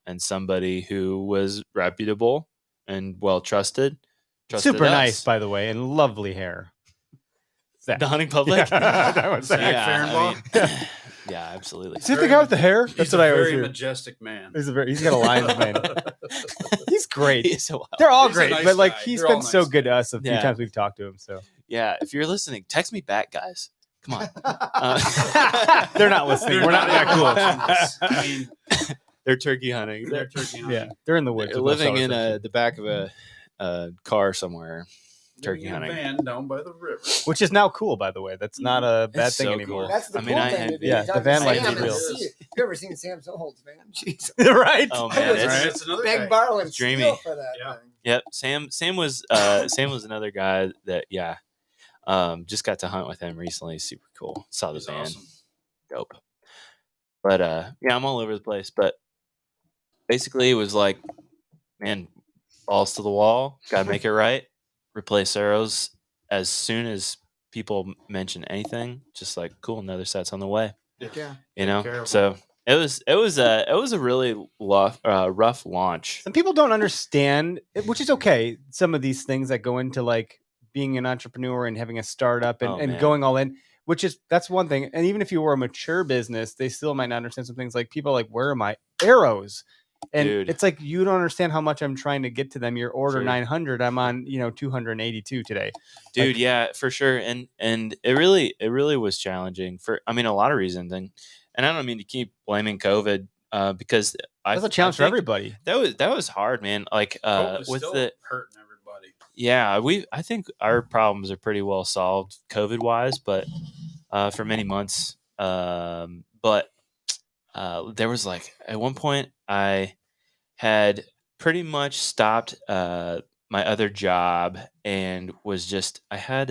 and somebody who was reputable and well trusted Super us. nice, by the way, and lovely hair. The hunting public. Yeah, that was Zach yeah, yeah, absolutely. Is it the guy with the hair? That's He's what I a always very hear. majestic man. He's got a lion's mane. He's great. He is a wild. They're all He's a great, nice but like guy. he's They're been all so nice good to us a few Yeah. times we've talked to him. So Yeah, if you're listening, text me back, guys. Come on. they're not listening. We're not that cool. I mean, They're turkey hunting. they're turkey hunting. Yeah, they're in the woods. They're with no living in cell reception. the back of a car somewhere. Turkey Living in a hunting. van down by the river. Which is now cool, by the way. That's not a bad It's thing so anymore. cool. That's the I cool mean, I thing. had- to do. yeah, You the talk van to life Sam is and real. see it. You ever seen Sam Soholt's van? Jeez. Right? Oh I man, was Right, it's it's another beg, guy. borrow, and It's dreamy. steal for that Yeah. thing. Yep. Sam was another guy that just got to hunt with him recently. Super cool. Saw the He's van. awesome. Dope. But yeah, I'm all over the place. But basically it was like, man, balls to the wall, gotta make it right. Replace arrows as soon as people mention anything, just like cool, another set's on the way. Yeah. You Take care know? of So it was a really rough launch. Some people don't understand, which is okay. Some of these things that go into like being an entrepreneur and having a startup and, Oh, and man. going all in, that's one thing. And even if you were a mature business, they still might not understand some things. Like people are like, where are my arrows? And Dude. it's like you don't understand how much I'm trying to get to them. Your order Sure. 900, I'm on 282 today. Dude, yeah, for sure. And it really was challenging for a lot of reasons. And I don't mean to keep blaming COVID because That's a challenge for think everybody. That was hard, man. Like Hope is with still the hurting everybody. yeah, I think our problems are pretty well solved COVID wise, but for many months. But there was like at one point I had pretty much stopped my other job and was just I had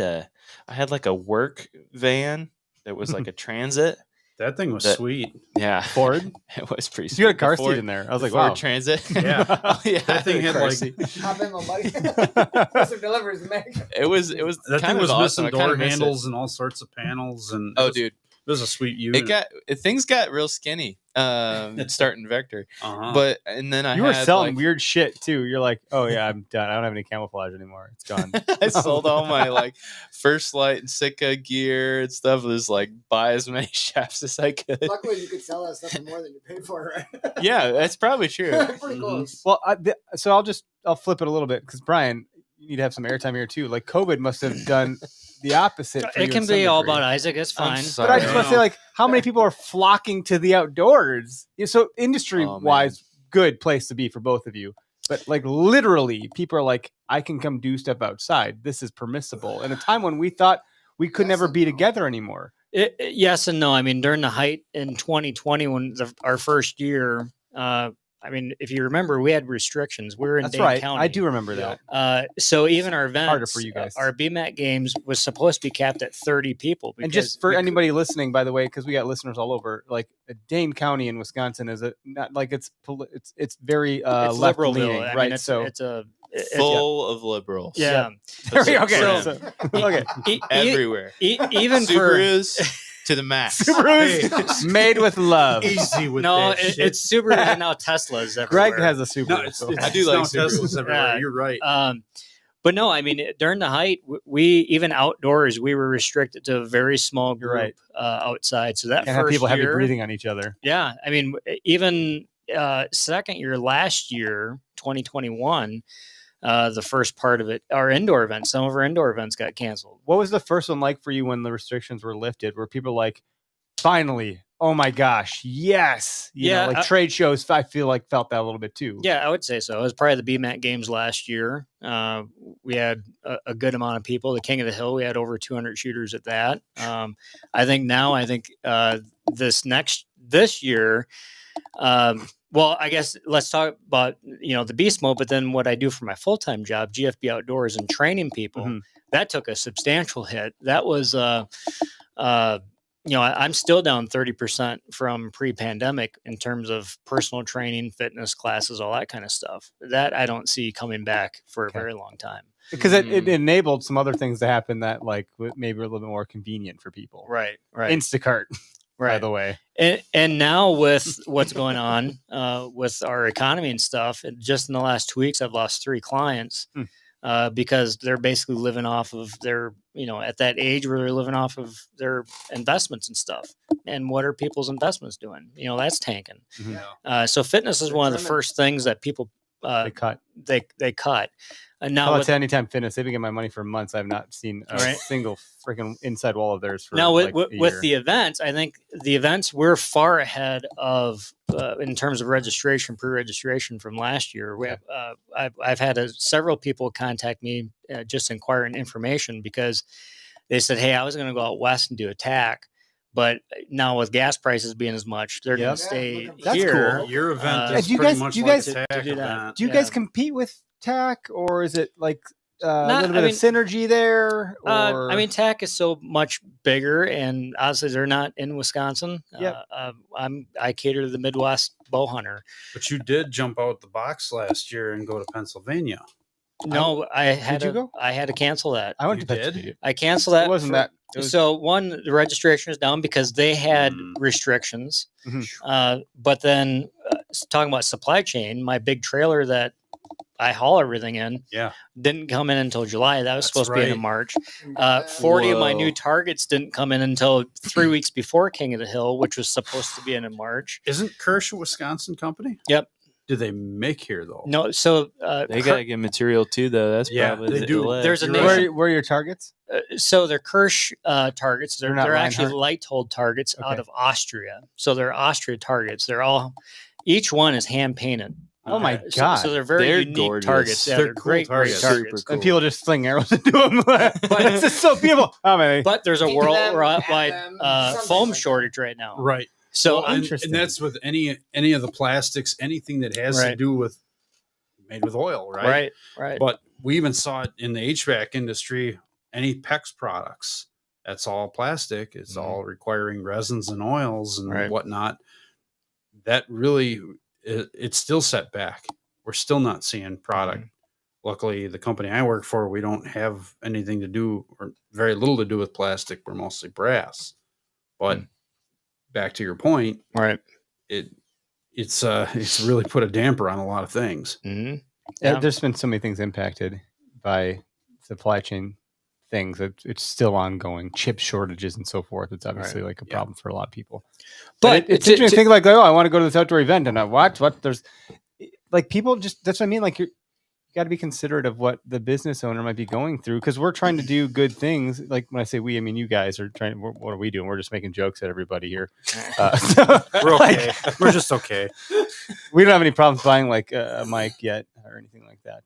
like a work van that was like a transit. That thing was That- sweet. Yeah, Ford? it was pretty. You had a sweet. car The seat Ford- in there. I was the like, Ford wow. Transit. Yeah. Oh, yeah, That thing the had, car like- seat. Hop in, my buddy. Put some deliveries to make. It was That kind thing was of awesome. missing I kinda door miss it. handles and all sorts of panels. And Oh, it dude, was a sweet unit. things got real skinny. Starting Vector, Uh-huh. but and then I You were had, selling like, weird shit too. You're like, oh yeah, I'm done. I don't have any camouflage anymore. It's gone. I sold all my like First Light and Sitka gear and stuff. It was like buy as many shafts as I could. Luckily, you could sell that stuff for more than you paid for it, right? Yeah, that's probably true. Pretty close. Well, so I'll flip it a little bit because Brian, you need to have some airtime here too. Like COVID must have done the opposite. For you It in can some be all degree. about Isaac. It's I'm fine. sorry. But I just want to say, like, how many people are flocking to the outdoors? Yeah, so industry wise, good place to be for both of you. But like literally, people are like, I can come do stuff outside. This is permissible. In a time when we thought we could Yes never and be no. together anymore. Yes and no. I mean, during the height in 2020, when our first year, I mean, if you remember, we had restrictions. We were in That's Dane right. County. I do remember that. So even our events, Harder for you guys. our BMAC games was supposed to be capped at 30 people. And just because for we cou- anybody listening, by the way, because we got listeners all over, like Dane County in Wisconsin is not like it's very it's left liberal, leaning, I right? mean, so it's full of liberals. yeah. okay, So- so, okay. everywhere. Even for Subarus to the max. Subarus made with love. Easy with no, that shit. it's Subaru and now Tesla's everywhere. Greg has a Subaru. No, it's, so- it's, I do it's like now Subarus. Teslas everywhere. Yeah. You're right. But no, I mean, during the height, we even outdoors, we were restricted to a very small You're group right. Outside. So that Can't have first people heavy year, breathing on each other. yeah, I mean, even second year last year, 2021, the first part of it, our indoor events, some of our indoor events got canceled. What was the first one like for you when the restrictions were lifted? Were people like, finally, oh my gosh, yes. You Yeah, know, like trade shows, I feel like felt that a little bit too. Yeah, I would say so. It was probably the BMAC games last year. We had a good amount of people. The King of the Hill, we had over 200 shooters at that. I think this year, well, I guess let's talk about, the beast mode, but then what I do for my full-time job, GFB Outdoors and training people, Mhm. that took a substantial hit. That was, I'm still down 30% from pre-pandemic in terms of personal training, fitness classes, all that kind of stuff. That I don't see coming back for a very long time. Because it enabled some other things to happen that like maybe were a little bit more convenient for people. Right. Instacart, by the way. And now with what's going on with our economy and stuff, and just in the last 2 weeks, I've lost 3 clients because they're basically living off of their, at that age where they're living off of their investments and stuff. And what are people's investments doing? That's tanking. Yeah. So fitness is one of the Determined. first things that people They cut. cut. And now Call it with, to Anytime Fitness. They've been getting my money for months. I've not seen a Right. single freaking inside wall of theirs for now like with, a with year. the events, I think the events we're far ahead of in terms of registration, pre-registration from last year. We have, I've had several people contact me just inquiring information because they said, "Hey, I was going to go out west and do attack, but now with gas prices being as much, they're going Yep. to stay Yeah, that's here." cool. Your event Uh, is do you pretty guys- much do you like guys- a to do that? event. Do you guys compete with TAC, or is it like a Not- little bit I of synergy there? Or I mean, TAC is so much bigger, and obviously they're not in Wisconsin. Yep. I cater to the Midwest bow hunter. But you did jump out the box last year and go to Pennsylvania. No, I had Did you to, go? I had to cancel that. I went You to did? Pennsylvania. I canceled that. It wasn't for- that. It was, So one, the registration was down because they had Mm. restrictions. Mhm. But then talking about supply chain, my big trailer that I haul everything in Yeah. didn't come in until July. That was That's supposed to be in right. March. Uh, 40 of my new Whoa. targets didn't come in until 3 weeks before King of the Hill, which was supposed to be in March. Isn't Kirsch a Wisconsin company? Yep. Do they make here though? No, so They gotta get material too, though. That's Yeah, probably they do. delay. There's a You're nation- right. where are your targets? so they're Kirsch targets. They're, They're not they're actually Reinhardt? light hold targets out Okay. of Austria. So they're Austria targets. They're all, each one is hand painted. Oh my So- God. So, they're very They're unique gorgeous. targets. Yeah, They're they're cool great targets. targets. Super And cool. people just sling arrows into them. But it's just so beautiful. How many? But there's a Paint them, worldwide add them, something foam like that. shortage right now. Right. So Well, and, interesting. and that's with any of the plastics, anything that has to Right. do with made with oil, right? right. But we even saw it in the HVAC industry. Any PEX products, that's all plastic. It's all requiring resins and oils and Right. whatnot. That really, it's still set back. We're still not seeing product. Luckily, the company I work for, we don't have anything to do or very little to do with plastic. We're mostly brass. But back to your point, Right. it's really put a damper on a lot of things. Mm-hmm. Yeah, Yeah. there's been so many things impacted by supply chain things. It's still ongoing. Chip shortages and so forth. It's obviously like a Yeah. problem for a lot of people. But But it's to- interesting to think like, oh, I want to go to this outdoor event, and I what? There's like people just that's what I mean. Like you got to be considerate of what the business owner might be going through because we're trying to do good things. Like when I say we, I mean you guys are trying. What are we doing? We're just making jokes at everybody here. So, We're like, okay. We're just okay. we don't have any problems buying like a mic yet or anything like that.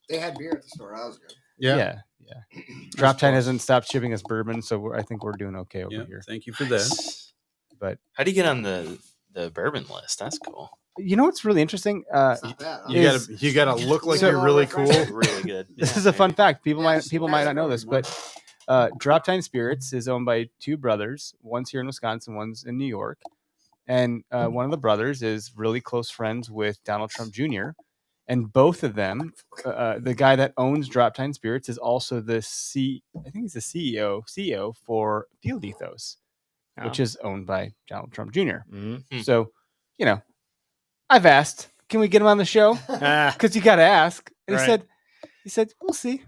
They had beer at the store. That was good. Yeah. Drop Tide hasn't stopped shipping us bourbon, so I think we're doing okay over Yeah. here. Thank you for that. But How do you get on the bourbon list? That's cool. you know what's really interesting? It's not bad. Huh? You gotta look like So- you're really cool. Really good. This is a fun fact. People Yeah, might not know this, but Drop Time Spirits is owned by two brothers. One's here in Wisconsin, one's in New York, and one of the brothers is really close friends with Donald Trump Jr. And both of them, the guy that owns Drop Time Spirits is also I think he's the CEO for Field Ethos, which is owned by Donald Trump Jr. Mhm. So, I've asked, can we get him on the show? Ah, Because you got to ask. And Right. he said, we'll see.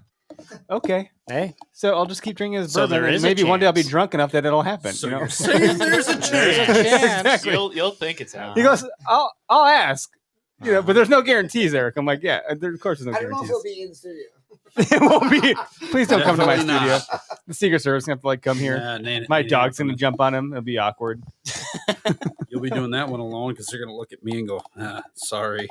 Okay. hey, So I'll just keep drinking his So bourbon. there and is a maybe one day I'll be chance. drunk enough that it'll happen. So you know? you're saying there's a chance. Exactly. You'll think it's out. He goes, I'll ask. But there's no guarantees, Eric. I'm like, yeah, of course there's no I don't know if guarantees. he'll be in studio. It won't be. Please don't come to my Definitely studio. not. The Secret Service gonna have to like come here. Nah, My dog's gonna jump on him. It'll be awkward. You'll be doing that one alone because they're gonna look at me and go, "Sorry."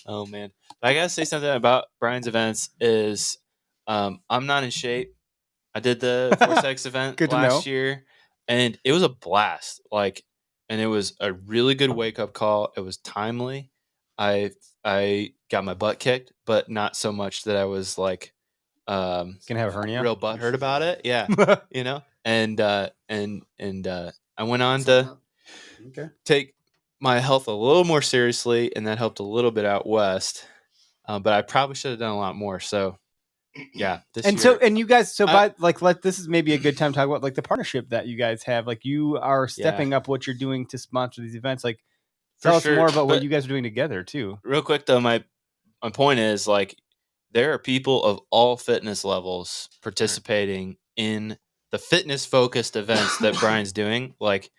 Oh man, but I gotta say something about Brian's events. Is I'm not in shape. I did the Vortex event Good to last know. year, and it was a blast. And it was a really good wake up call. It was timely. I got my butt kicked, but not so much that I was like, Gonna have a hernia. real butthurt about it. Yeah, and I went on to Okay. take my health a little more seriously, and that helped a little bit out west. But I probably should have done a lot more. So, yeah. And you guys, this is maybe a good time to talk about like the partnership that you guys have. Like you are stepping up what you're doing to sponsor these events. Like, tell us sure, more about what but- you guys are doing together too. real quick though, my point is like there are people of all fitness levels participating in the fitness focused events that Brian's doing. Like,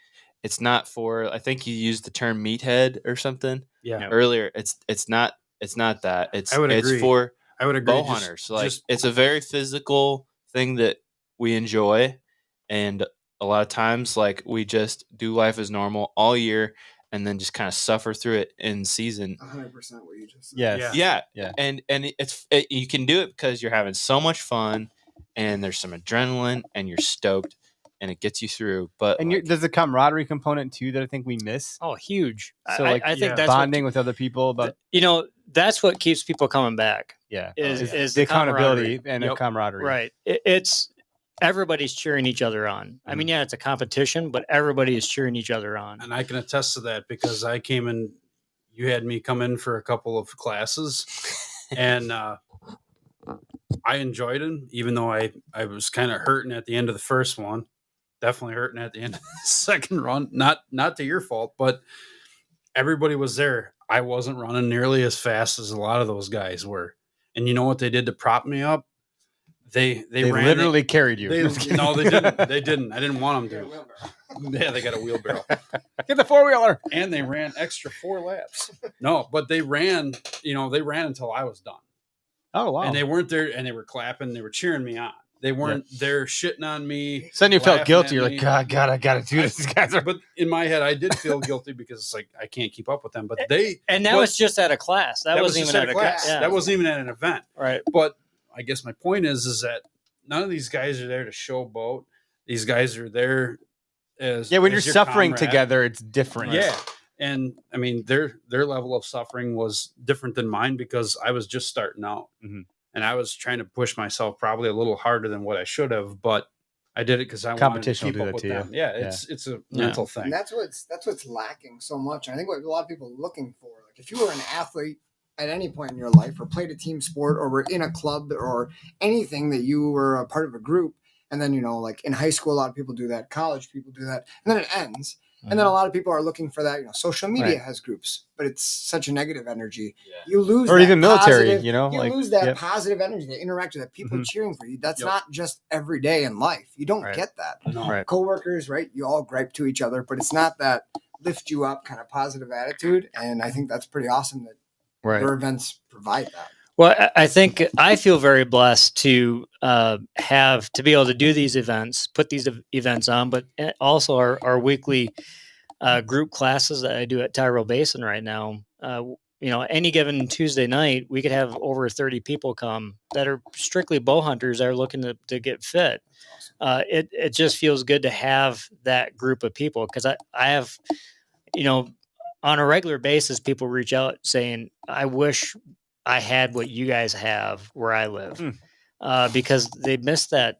it's not for. I think you used the term meathead or something Yeah. earlier. It's not It's not that. It's I would agree. for I would agree. bow hunters. It's a very physical thing that we enjoy, and a lot of times we just do life as normal all year and then just kind of suffer through it in season. 100% what you just said. Yes. Yeah. And you can do it because you're having so much fun and there's some adrenaline and you're stoked and it gets you through. But And there's a camaraderie component too that I think we miss. Oh, huge. So I think that's bonding with other people about that's what keeps people coming back. is the the accountability camaraderie. and the camaraderie. Right. It's everybody's cheering each other on. I mean, it's a competition, but everybody is cheering each other on. And I can attest to that because I came in, you had me come in for a couple of classes and I enjoyed them, even though I was kind of hurting at the end of the first one, definitely hurting at the end of the second run, not to your fault, but everybody was there. I wasn't running nearly as fast as a lot of those guys were. And you know what they did to prop me up? They literally carried you. No, they didn't. They didn't. I didn't want them to. Yeah, they got a wheelbarrow. Get the 4-wheeler. And they ran extra 4 laps. No, but they ran, they ran until I was done. Oh, wow. And they weren't there and they were clapping. They were cheering me on. They weren't there shitting on me. So then you felt guilty. You're me. like, God, I got to do this. Guys are... But in my head, I did feel guilty because it's like, I can't keep up with them. But that was just at a class. That wasn't even at a class. Yeah. That wasn't even at an event. Right. But I guess my point is that none of these guys are there to showboat. These guys are there as when you're suffering comrade. Together, it's different. Yeah. And I mean, their level of suffering was different than mine because I was just starting out. Mm-hmm. And I was trying to push myself probably a little harder than what I should have, but I did it because I competition wanted to keep up with them. Yeah, it's a mental thing. And that's what's lacking so much. I think what a lot of people are looking for, like if you were an athlete at any point in your life or played a team sport or were in a club or anything that you were a part of a group, and then, like in high school, a lot of people do that, college people do that, and then it ends. And then a lot of people are looking for that. Social media has groups, but it's such a negative energy. Yeah. You lose, or even military. You lose that positive energy, that interaction, that people cheering for you. That's not just every day in life. You don't get that. No. Right. Coworkers, right? You all gripe to each other, but it's not that lift you up kind of positive attitude. And I think that's pretty awesome that your events provide that. Well, I think I feel very blessed to be able to do these events, put these events on, but also our weekly group classes that I do at Tyrell Basin right now. Any given Tuesday night, we could have over 30 people come that are strictly bow hunters that are looking to get fit. It just feels good to have that group of people because I have, on a regular basis, people reach out saying, I wish I had what you guys have where I live, because they miss that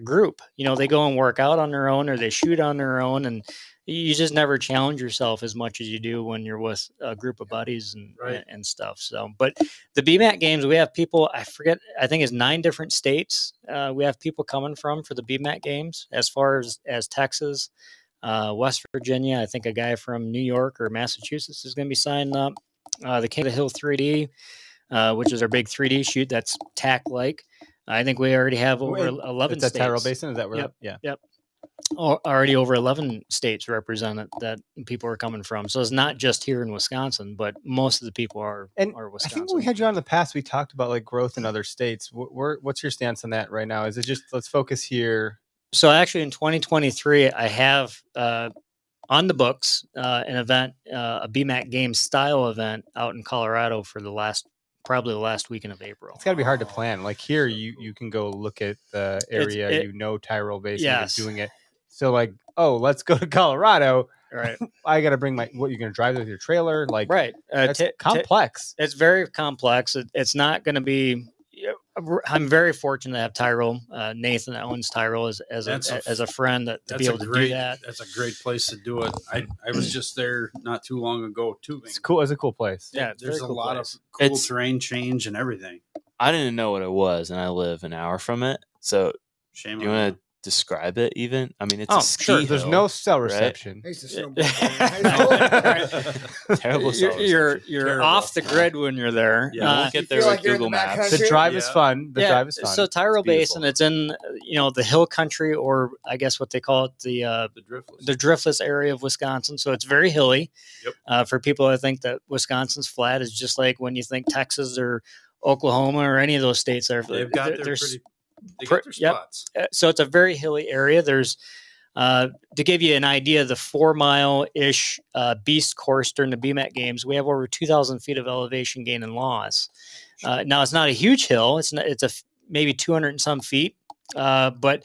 group. They go and work out on their own or they shoot on their own, and you just never challenge yourself as much as you do when you're with a group of buddies and stuff. So, but the BMAC games, we have people. I think it's 9 different states. We have people coming from for the BMAC games, as far as Texas, West Virginia. I think a guy from New York or Massachusetts is going to be signing up. The King of the Hill 3D, which is our big 3D shoot that's TAC-like. I think we already have over 11 states. It's at Tyrell Basin? Is that where? Yep. Already over 11 states represented that people are coming from. So it's not just here in Wisconsin, but most of the people are Wisconsin. I think when we had you on in the past, we talked about growth in other states. What's your stance on that right now? Is it just let's focus here? So actually in 2023, I have on the books an event, a BMAC game style event out in Colorado for probably the last weekend of April. It's got to be hard to plan. Like here, you can go look at the area, Tyrell Basin is doing it. So let's go to Colorado. Right. I got to bring you're going to drive with your trailer. Right. It's complex. It's very complex. It's not going to be. I'm very fortunate to have Tyrell, Nathan that owns Tyrell as a friend to be able to do that. That's a great place to do it. I was just there not too long ago too. It's cool. It's a cool place. Yeah, there's a lot of cool terrain change and everything. I didn't know what it was, and I live an hour from it. So shame. You want to describe it. Even I mean, it's Oh, a ski sure. There's hill, no cell right? reception. I used to snowboard in high school. Terrible. You're Terrible. off the grid when you're there. Yeah. You won't You get there feel with like you're in the Google back Maps. The country. drive is Yeah. fun. The drive is fun. So Tyrrell It's beautiful. Basin, it's in the hill country, or I guess what they call it, The driftless. the driftless area of Wisconsin. So it's very hilly. Yep. For people that think that Wisconsin's flat, is just like when you think Texas or Oklahoma or any of those states are. They've got their there's- they got their Yep. spots. So it's a very hilly area. There's to give you an idea, the 4 mile ish beast course during the BMAC games, we have over 2,000 feet of elevation gain and loss. Now it's not a huge hill. It's maybe 200 and some feet, but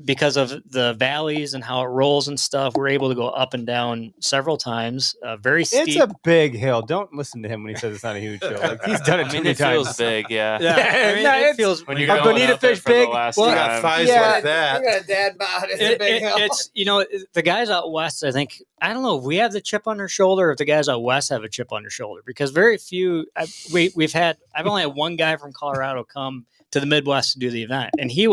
because of the valleys and how it rolls and stuff, we're able to go up and down several times. Very steep. It's a big hill. Don't listen to him when he says it's not a huge hill. Like, he's done it I too mean, many it feels times. big, yeah. yeah, I mean, No, it it's- feels When you're Are going bonita out there fish for the big? last Well, You got time. thighs Yeah. like that. You got a dad bod. It's a big hill. It's the guys out west. I think I don't know if we have the chip on their shoulder, or if the guys out west have a chip on their shoulder, because very few. I've only had one guy from Colorado come to the Midwest to do the event, and he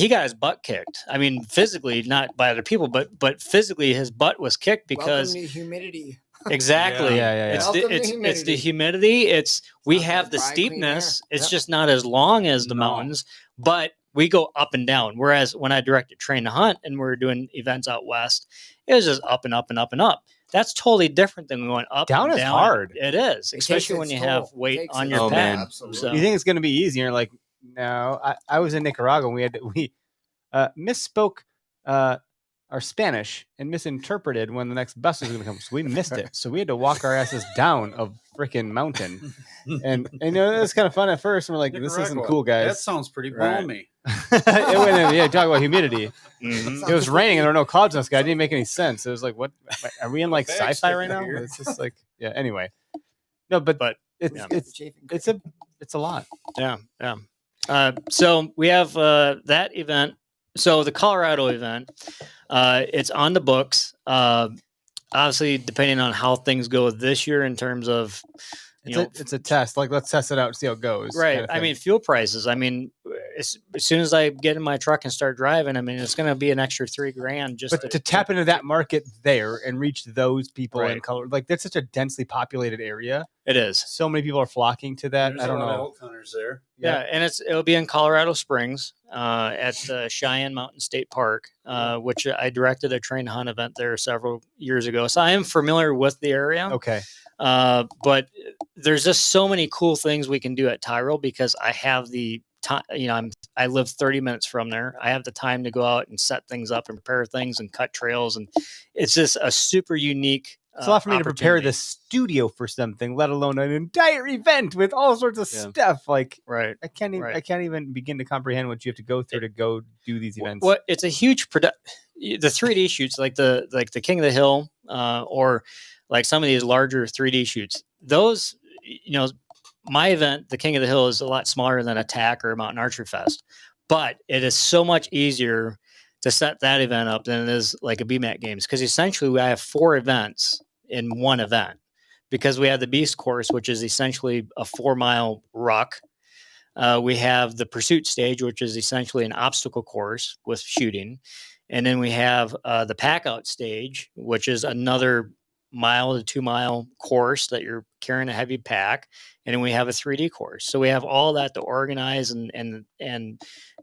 got his butt kicked. I mean, physically, not by other people, but physically, his butt was kicked because Welcome to humidity. exactly. Yeah. It's Welcome to it's the humidity. humidity. We Not have that the dry, clean steepness. air. It's Yep. just not as long as the No. mountains, but we go up and down. Whereas when I directed Train to Hunt and we were doing events out west, it was just up and up and up and up. That's totally different than going up. Down and is down. hard. It is, It especially takes when its you have toll. It weight takes on its your toll. pack. Man. Absolutely. So You think it's going to be easier? Like, no. I was in Nicaragua and we misspoke our Spanish and misinterpreted when the next bus was going to come. So we missed it. So we had to walk our asses down a freaking mountain. And it was kind of fun at first. And we're like, this isn't Nicaragua. cool, That guys. sounds pretty Right. balmy. Talk about humidity. mhm. It was raining and there were no clouds in the sky. It didn't make any sense. It was like, what? Are we in like Bag sci-fi stick right now? here. It's just like, yeah. Anyway, no, but it's yeah. it's a lot. Yeah. So we have that event. So the Colorado event, it's on the books. Obviously, depending on how things go this year in terms of, It's a test. Like, let's test it out and see how it goes. right. kind of I thing. mean, fuel prices. I mean, as soon as I get in my truck and start driving, I mean, it's going to be an extra $3,000 just but to tap into that market there and reach those people in Right. color, like that's such a densely populated area. It is. So many people are flocking to that. There's I don't a lot of know. elk hunters there. Yeah, and it'll be in Colorado Springs at the Cheyenne Mountain State Park, which I directed a train hunt event there several years ago. So I am familiar with the area. Okay. But there's just so many cool things we can do at Tyrell because I have the time. I live 30 minutes from there. I have the time to go out and set things up and prepare things and cut trails, and it's just a super unique. It's a lot for me to prepare opportunity. the studio for something, let alone an entire event with all sorts of Yeah. stuff. Like, Right. I can't even Right. I can't even begin to comprehend what you have to go through to go do these events. What it's a huge the 3D shoots like the King of the Hill or like some of these larger 3D shoots. Those, my event, the King of the Hill, is a lot smaller than Attack or Mountain Archery Fest, but it is so much easier to set that event up than it is like a BMAC games because essentially I have 4 events in one event because we have the Beast course, which is essentially a 4-mile ruck. We have the pursuit stage, which is essentially an obstacle course with shooting. And then we have the pack out stage, which is another 1 to 2 mile course that you're carrying a heavy pack. And then we have a 3D course. So we have all that to organize and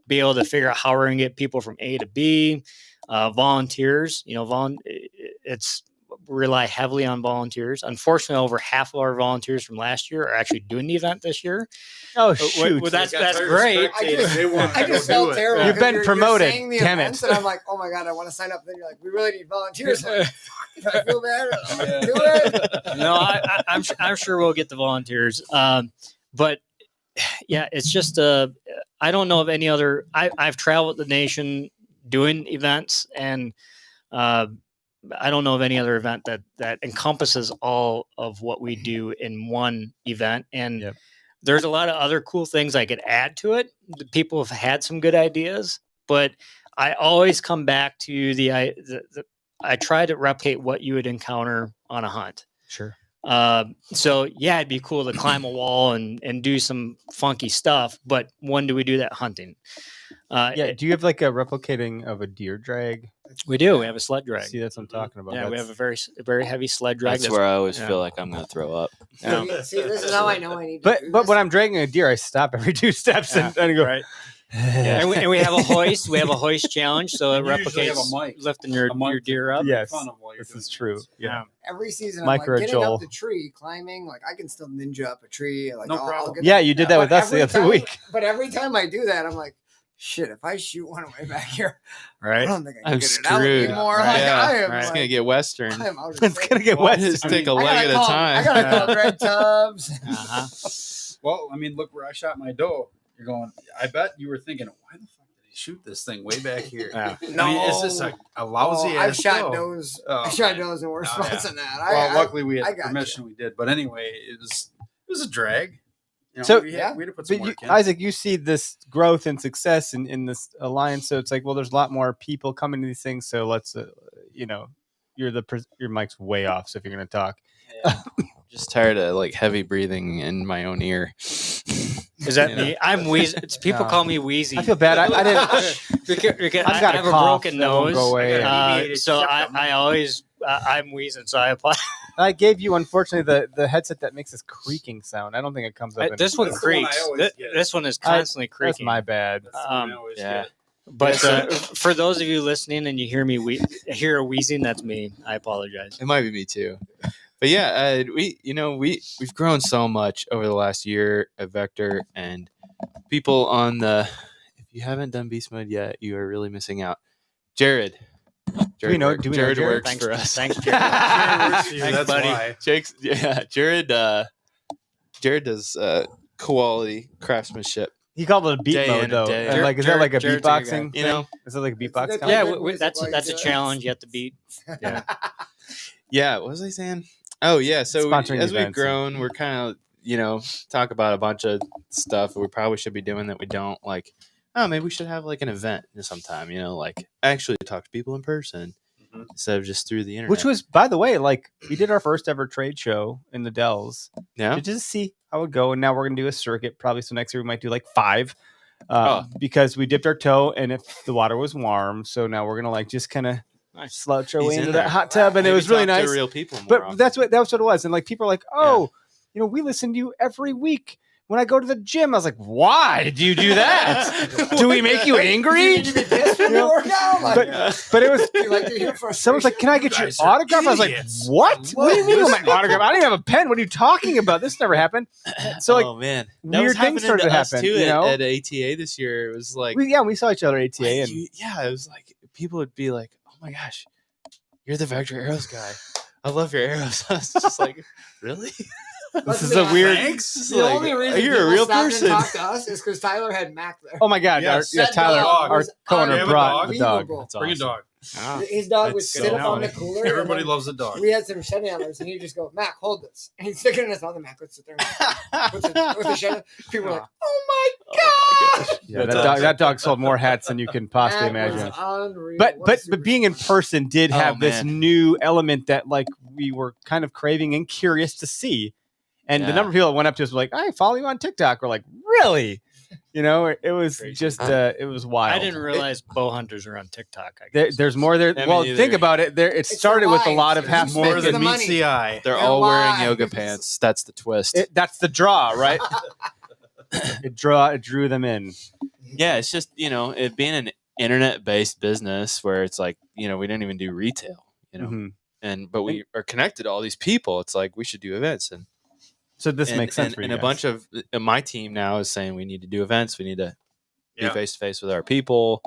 be able to figure out how we're going to get people from A to B. Volunteers, it's rely heavily on volunteers. Unfortunately, over half of our volunteers from last year are actually doing the event this year. Oh shoot! Well, that's They got tired of great. spectating. They want I to just go felt do it. terrible. You've 'cause been promoted. saying the Damn it. events, And I'm like, oh my God, I want to sign up. Then you're like, we really need volunteers. I'm like, fuck, do I feel bad? I'm like, do it. No, I'm sure we'll get the volunteers. But yeah, it's just I don't know of any other. I've traveled the nation doing events, and I don't know of any other event that encompasses all of what we do in one event. And Yep. there's a lot of other cool things I could add to it. The people have had some good ideas, but I always come back to I try to replicate what you would encounter on a hunt. Sure. So yeah, it'd be cool to climb a wall and do some funky stuff, but when do we do that hunting? Yeah. Do you have like a replicating of a deer drag? We do. We have a sled drag. See, that's what I'm talking about. Yeah, we have a very heavy sled drag. That's where I always yeah. feel like I'm going to throw up. Yeah. See, this is how I know I need to do But this. when I'm dragging a deer, I stop every 2 steps and go. Right. And we have a hoist. We have a hoist challenge, so it You usually have replicates a mic. lifting your deer up. Yes, Fun of while you're this doing is true. this. Yeah. Every season, Micro I'm like getting Joel. up the tree, climbing. Like I can still ninja up a tree. Like No I'll problem. get Yeah, that. you did that with But us the every other time- week. But every time I do that, I'm like, shit. If I shoot one way back here, I Right. don't think I can I'm get screwed. it out anymore. Right. Like, Yeah, I am. right. It's Like, going to get Western. I'm out of It's shape. gonna get Well, wet. Just I take mean, a I leg gotta at a call- time. I gotta call Greg Tubbs. Uh-huh. Well, I mean, look where I shot my doe. You're going. I bet you were thinking, why the fuck did he shoot this thing way back here? Yeah. I mean, is this a lousy I've ass shot doe? those. Oh, I shot man. those in worse Oh, spots yeah. than that. Well, luckily we I had gotcha. permission. We did, but anyway, it was a drag. You know, So- we Yeah. had to put some But you, work in. Isaac, you see this growth and success in this alliance. So it's like, well, there's a lot more people coming to these things. So let's, your mic's way off. So if you're going to talk, Just tired of like heavy breathing in my own ear. Is that You know? me? I'm wheezy. People No. call me wheezy. I feel bad. I didn't. Because I've got I a have a cough broken that won't nose, go away. so I always I'm wheezing. So I apply. I gave you, unfortunately, the headset that makes this creaking sound. I don't think it comes up. in This one That's the one I creaks. always get. This one is constantly That's creaking. my bad. That's the one I um, always yeah. get. But for those of you listening and you hear me hear a wheezing, that's me. I apologize. It might be me too. But yeah, we've grown so much over the last year at Vector, and people on the. If you haven't done beast mode yet, you are really missing out. Jared. Do we know Jared Jared? works Thanks for us. Thanks, Jared. Sure works for you, Thanks, that's buddy. why. Jared does quality craftsmanship. He called it a beat Day in mode and though. day And out. like, is that like a Jared's a good beatboxing? guy. You know? Is it like a beatbox? Is it- Yeah, Music that's like a that. challenge. You have to beat. Yeah. Yeah, what was I saying? Oh yeah, so Sponsoring as we've events. grown, we're kind of talk about a bunch of stuff we probably should be doing that we don't. Like, oh, maybe we should have like an event sometime. Like actually talk to people in person Mhm. instead of just through the internet. Which was, by the way, like we did our first ever trade show in the Dells yeah, to just see how it would go. And now we're gonna do a circuit probably. So next year we might do like 5, Oh. because we dipped our toe and if the water was warm. So now we're gonna like just kind of Nice. slouch our He's way in into there. that hot tub, and Maybe it was really talk to nice. real people more But often. that's what it was, and like people are like, oh, we listen to you every week when I go to the gym. I was like, why did you do that? Do we make you angry? Did you be pissed when you work out? Like, But it was. do you like to hear frustration? Someone's like, "Can I get your guys are autograph?" I was like, idiots. "What? What do you mean my autograph? I don't even have a pen. What are you talking about? This never happened." So like, oh man, weird things started to happen, too you know? at ATA this year. It was like, we saw each other at ATA, like, and it was like people would be like, "Oh my gosh, you're the Vector Arrows guy. I love your arrows." I was just like, "Really?" this is a weird. Thanks. The Like, only reason you're a people real stopped person. and talked to us is because Tyler had Mac there. Oh my god, Yes, our, that Tyler, dog our was co-owner unbelievable. brought the dog. Unbelievable. That's Bring a awesome. dog. His dog would It's sit so up on the funny. cooler. and Everybody then loves a dog. We had some shed handlers, and he'd just go, "Mac, hold this," and he'd stick it in his mouth. And Mac would sit there with the shed. People were like, "Oh my gosh!" Yeah, that dog sold more hats than you can possibly That was imagine. unreal. But What a but being in superstar. person did Oh, have this man. new element that like we were kind of craving and curious to see. And the Yeah. number of people that went up to us were like, "I follow you on TikTok." We're like, "Really?" It was Crazy. just it was wild. I didn't realize bow hunters are on TikTok. I There, guess. there's more there. Yeah, me Well, neither. think about it. It It's started with a lives. lot of It's half More Making than the meets money. the eye. They're They're all wearing live. yoga pants. That's the twist. That's the draw, right? it drew them in. Yeah, it's just it being an internet-based business where it's like we didn't even do retail, Mhm. but we are connected to all these people. It's like we should do events, and So this makes sense for you and a guys. bunch of my team now is saying we need to do events. We need to be Yeah. face to face with our people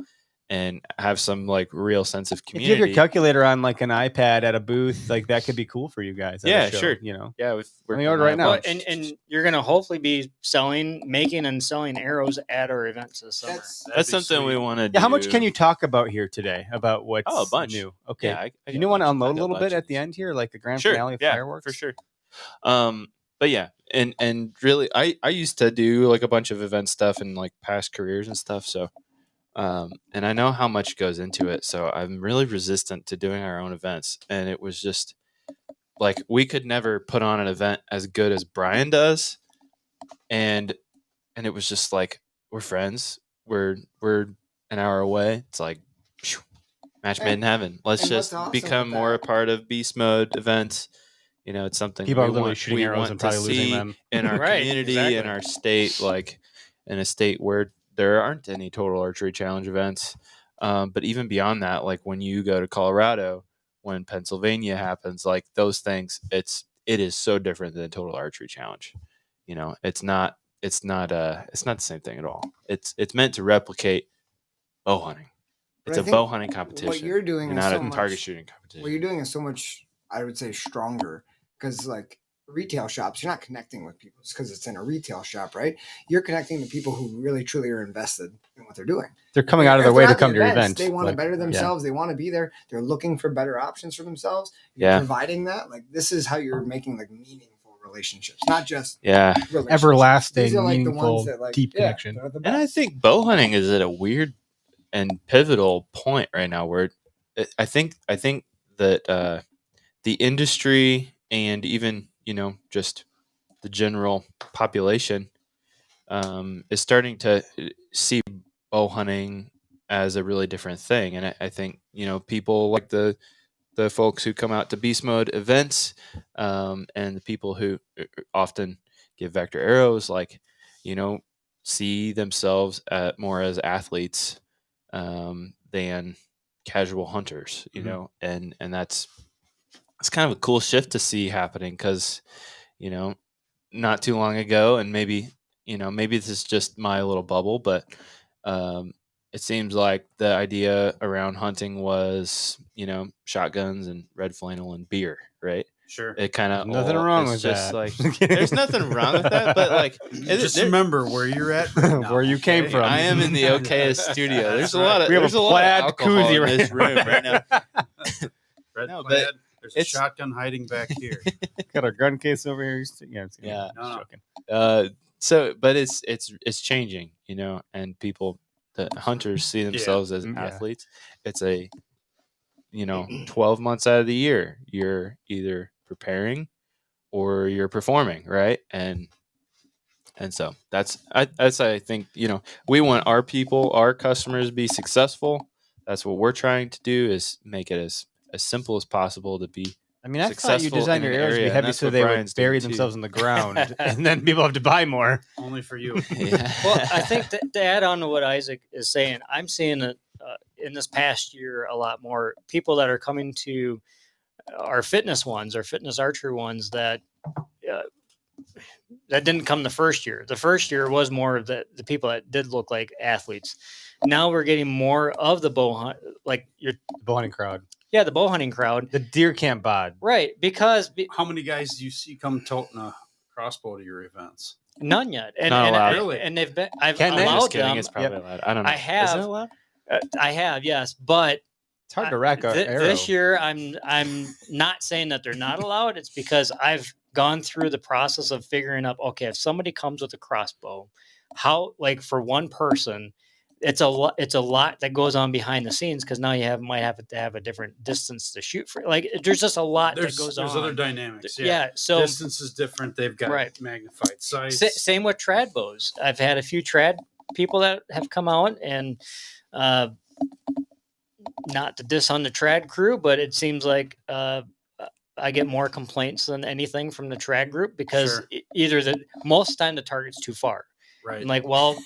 and have some like real sense of If you have community. your calculator on like an iPad at a booth, like that could be cool for you guys. at a Yeah, show, sure. Yeah, Let me order right now. Well, and you're gonna hopefully be making and selling arrows at our events this summer. That's That's something we want to do. Yeah, how much can you talk about here today about what's Oh, a bunch. new? Okay. Yeah, I You got want to bunch- I unload a got little bit bunches. at the end here, like the grand Sure, finale of yeah, fireworks? for sure. But yeah, and really, I used to do like a bunch of event stuff in like past careers and stuff. So, and I know how much goes into it. So I'm really resistant to doing our own events. And it was just like we could never put on an event as good as Brian does, and it was just like we're friends. We're an hour away. It's like phew, match made in heaven. Let's and what's just awesome become with more a that- part of beast mode events. You know, it's something People are we literally want, shooting we arrows want and to probably losing see them. in our Right, community, exactly. in our state, like in a state where there aren't any total archery challenge events. But even beyond that, like when you go to Colorado, when Pennsylvania happens, like those things, it is so different than a total archery challenge. You know, it's not the same thing at all. It's meant to replicate bow hunting. But It's I a think bow hunting competition. What you're doing You're is not so a much, target shooting competition. What you're doing is so much, I would say, stronger because like retail shops, you're not connecting with people just because it's in a retail shop, right? You're connecting to people who really truly are invested in what they're doing. They're coming out of their If way they're to at the come to your events, event. They want to Like, better yeah. themselves. They want to be there. They're looking for better options for themselves. You're Yeah. providing that. Like this is how you're making like meaningful relationships, not just Yeah. relationships. Everlasting, These are like the meaningful, ones that like deep yeah, connection. they're the And I best. think bow hunting is at a weird and pivotal point right now where I think that the industry and even, you know, just the general population is starting to see bow hunting as a really different thing. And I think, you know, people like the folks who come out to beast mode events and the people who often give vector arrows, like, you know, see themselves more as athletes than casual hunters, you know, and it's kind of a cool shift to see happening because, you know, not too long ago, and maybe, you know, maybe this is just my little bubble, but it seems like the idea around hunting was, you know, shotguns and red flannel and beer, right? Sure. It kind of Nothing wrong with just that. like there's nothing wrong with that, but like Just remember where you're at right now, Where you came okay? from. I am in the okayest studio. That's There's a lot of We have a there's a lot of plaid alcohol koozie in right this room right now. Red No, but plaid, there's a it's- shotgun hiding back here. Got our gun case over here. Yeah, Yeah. No, no. joking. So but it's changing, you know, and people, the hunters see themselves as Yeah. athletes. It's a, you know, 12 months out of the year you're either preparing or you're performing, right? And so that's I think, you know, we want our people, our customers to be successful. That's what we're trying to do, is make it as simple as possible to be. I mean, I thought you Successful designed in your an arrows to area, be and heavy that's so what they Brian's would bury doing, too. themselves in the ground, and then people have to buy more. Only for you. Yeah. Well, I think to add on to what Isaac is saying, I'm seeing it in this past year a lot more people that are coming to our fitness ones, our fitness archery ones that didn't come the first year. The first year was more of the people that did look like athletes. Now we're getting more of the bow hunt, like The bow hunting crowd, the bow hunting crowd, the deer camp bod. right? Because How many guys do you see come toting a crossbow to your events? none yet, and Not allowed. Really? and they've been. I've Can they? I'm allowed just kidding. them. It's probably allowed. I don't know. I have. Is it allowed? I have, yes, but It's hard to rack a arrow. this year I'm not saying that they're not allowed. It's because I've gone through the process of figuring out, okay, if somebody comes with a crossbow, how, like, for one person, it's a lot that goes on behind the scenes, because now you might have to have a different distance to shoot for. Like, there's just a lot that goes on. There's other dynamics. Yeah, so distance is different. They've got Right. magnified sights. same with trad bows. I've had a few trad people that have come out, and not to diss on the trad crew, but it seems like I get more complaints than anything from the trad group, because Sure. either most of the time the target's too far. Right. I'm like, well,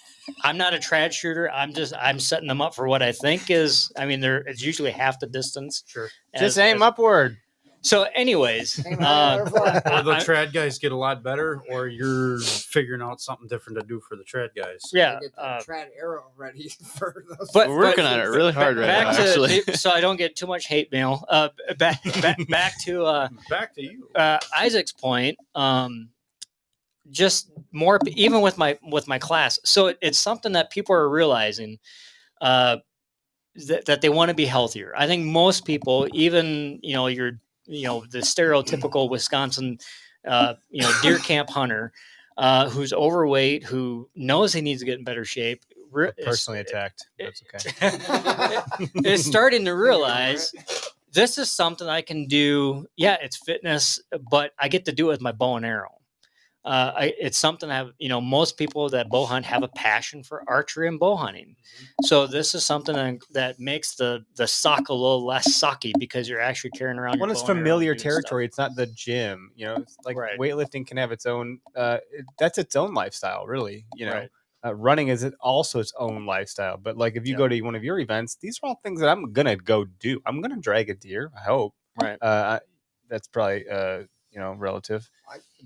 I'm not a trad shooter. I'm setting them up for what I think is. I mean, it's usually half the distance. Sure. Just aim upward. So, anyways, Aim high, butterfly. Or the I- trad guys get a lot better, or you're figuring out something different to do for the trad guys. yeah. Get that trad arrow ready for those. But- We're working on it really hard right now, back to actually. so I don't get too much hate mail. Back to Back to you. Isaac's point, just more, even with my class. So it's something that people are realizing that they want to be healthier. I think most people, even the stereotypical Wisconsin deer camp hunter who's overweight, who knows he needs to get in better shape, Personally attacked. That's okay. is starting to realize this is something I can do. Yeah, it's fitness, but I get to do it with my bow and arrow. It's something that most people that bow hunt have a passion for archery and bow hunting. So this is something that makes the suck a little less sucky because you're actually carrying around. When your it's bow and arrow familiar and doing territory, it's not the gym. It's like Right. weightlifting can have its own. That's its own lifestyle, really. Right. Running is also its own lifestyle. But like if you Yep. go to one of your events, these are all things that I'm gonna go do. I'm gonna drag a deer. I hope. Right. That's probably relative.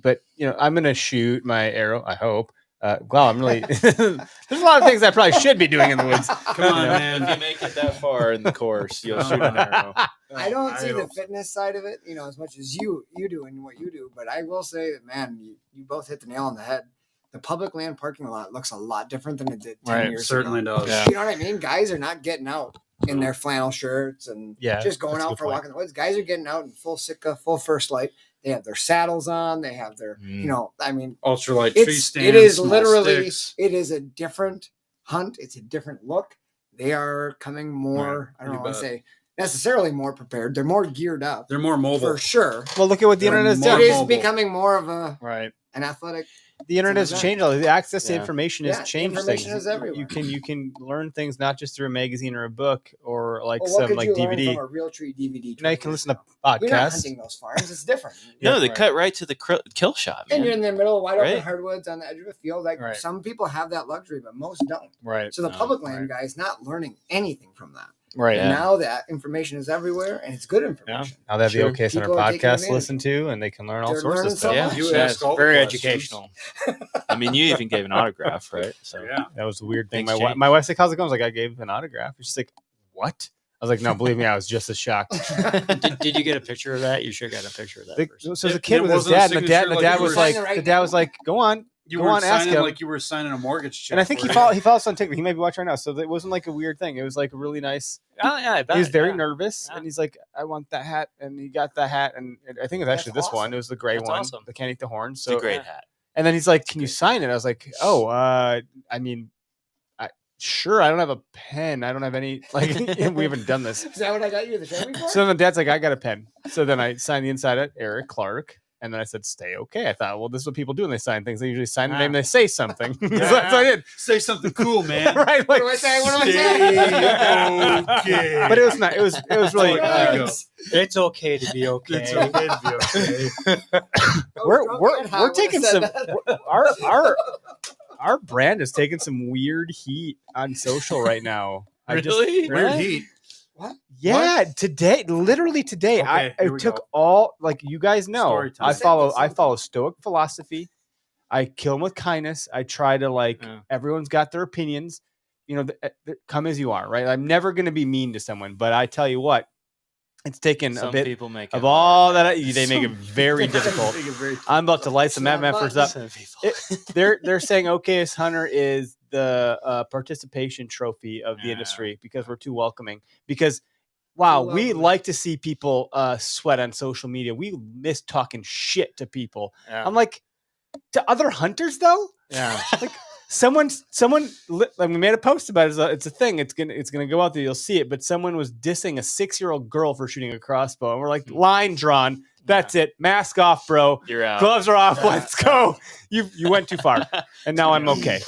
But I'm gonna shoot my arrow. I hope. Wow, I'm really. There's a lot of things I probably should be doing in the woods. Come on, man. If you make it that far in the course, you'll shoot an arrow. I don't see the hope so. fitness side of it, as much as you do and what you do. But I will say that, man, you both hit the nail on the head. The public land parking lot looks a lot different than it did 10 Right, years Certainly ago. does. Yeah. You know what I mean? Guys are not getting out in their flannel shirts and Yeah, just going that's a out good for a point. walk in the woods. Guys are getting out in full Sitka, full First Light. They have their saddles on. They have their, I mean, Ultralight tree it stands. is small literally, sticks. it is a different hunt. It's a different look. They are coming more, I don't You know, I bet. say necessarily more prepared. They're more geared up They're more mobile. for sure. Well, look at what the They're internet has more done. It is mobile. becoming more of Right. an athletic. The internet has Something like changed all. The access to Yeah. information Yeah, has changed information things. is everywhere. You can learn things not just through a magazine or a book or like Well, what some could like you learn DVD. from a real tree DVD? Now you 20 can years listen to ago? You're not podcasts. hunting those farms. It's different. No, they Right. cut right to the kill shot, And man. you're in the middle of wide open Right. hardwoods on the edge of a field. Like Right. some people have that luxury, but most don't. Right. So the No, public land right. guy is not learning anything from that. Right. And Yeah. now that information is everywhere and it's good information. Now they have Sure. the OK Center People are taking podcast to advantage. listen to, and they can learn all They're sorts learning of so stuff. Yeah. much. You Yeah, ask it's all the very questions. educational. I mean, you even gave an autograph, right? So Yeah. That was the weird thing. Exchange. My wife's like, "How's it going?" I was like, "I gave an autograph." She's like, "What?" I was like, "No, believe me, I was just as shocked." did you get a picture of that? You should have got a picture of that. The- person. so the It- kid it with his wasn't a dad, and the dad, signature like the dad you was were like, signing right the dad now. was like, "Go on." You Go were on, ask signing him. like you were signing a mortgage check. And I think he for it. follows on TikTok. He may be watching right now, so it wasn't like a weird thing. It was like really nice. Oh, yeah, I bet. He was very yeah. nervous, Yeah. and he's like, "I want that hat," and he got that hat, and I think it was actually That's this one. awesome. It was the gray That's one. awesome. The Can't Eat the Horn. it's So a great hat. And then he's like, "Can you sign it?" I was like, "Oh, I mean, sure. I don't have a pen. I don't have any. Like, we haven't done this." Is that what I got you the show before? So then the dad's like, "I got a pen." So then I signed the inside at Eric Clark, and then I said, "Stay okay." I thought, well, this is what people do when they sign things. They usually sign the name, and they say something. So that's what I did. Say something cool, man. Right? What Like, do I say? What do I say? Okay. but it was not. It was really. There you go. It's okay to be okay. It's okay to be okay. We're taking some. Our brand is taking some weird heat on social right now. Really? Weird What? heat. Yeah, today, literally today, Okay, I here we took go. all like you guys know. Story time. I follow Send it. Stoic philosophy. I kill them with kindness. I try to like Yeah. everyone's got their opinions. Come as you are, right? I'm never going to be mean to someone, but I tell you what, it's taken Some a bit people make of it all hard, that man. they make it very difficult. Make it very- I'm about to light some Snap MFers up. Some people. They're saying OKS Hunter is the participation trophy of the Yeah. industry because we're too welcoming. Because wow, Too we welcoming. like to see people sweat on social media. We miss talking shit to people. Yeah. I'm like, to other hunters though. yeah. Someone, like we made a post about it. It's a thing. It's gonna go out there. You'll see it. But someone was dissing a 6-year-old girl for shooting a crossbow, and we're like, line drawn. That's it. Mask off, bro. You're out. Gloves are off. Let's go. You went too far, and now I'm okay.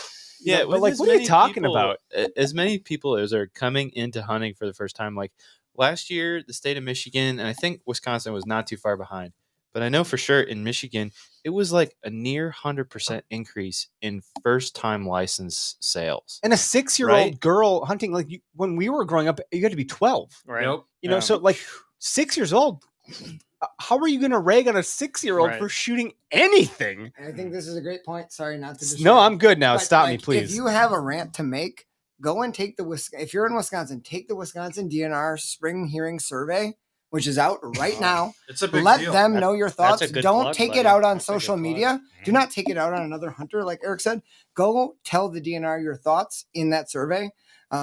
Yeah, but with like, as what are you many talking people- about? As many people as are coming into hunting for the first time, like last year, the state of Michigan, and I think Wisconsin was not too far behind. But I know for sure in Michigan, it was like a near 100% increase in first-time license sales. And a 6-year-old Right? girl hunting, like when we were growing up, you had to be 12. Right. Yep. Yeah. So like 6 years old. How are you going to rag on a 6-year-old Right. for shooting anything? And I think this is a great point. Sorry not to distract. No, I'm good now. But, Stop me, like, please. If you have a rant to make, go and take if you're in Wisconsin, take the Wisconsin DNR Spring Hearing Survey, which is out right now. It's a big Let deal. them know your thoughts. a good Don't plug, take buddy. it out on That's a good social plug. media. Do not take it out on another hunter, like Eric said. Go tell the DNR your thoughts in that survey.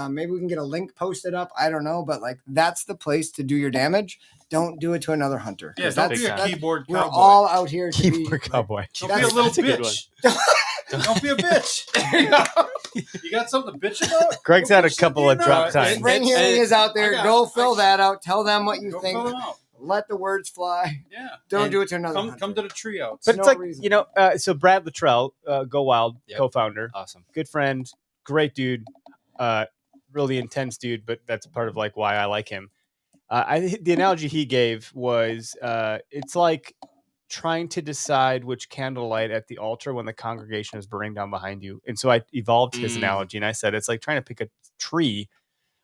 Maybe we can get a link posted up. I don't know, but like that's the place to do your damage. Don't do it to another hunter. Yeah, 'Cause don't that's- be a that's- keyboard We're cowboy. all out here to be. Keyboard cowboy. Don't be a That's- little that's a good bitch. Don't be a bitch. You got something to bitch about? Greg's Go had a bitch couple to of the drop DNR. times. Spring Hearing is out there. I got- Go fill I- that out. Tell them what you Go think. fill them out. Let the words fly. Yeah. Don't And do it to another Come hunter. to the tree outs. But no it's like reason. so Brad Luttrell, Go Wild Yep. co-founder, Awesome. good friend, great dude, really intense dude. But that's part of like why I like him. The analogy he gave was it's like trying to decide which candle light at the altar when the congregation is burning down behind you. And so I evolved his analogy and I said it's like trying to pick a tree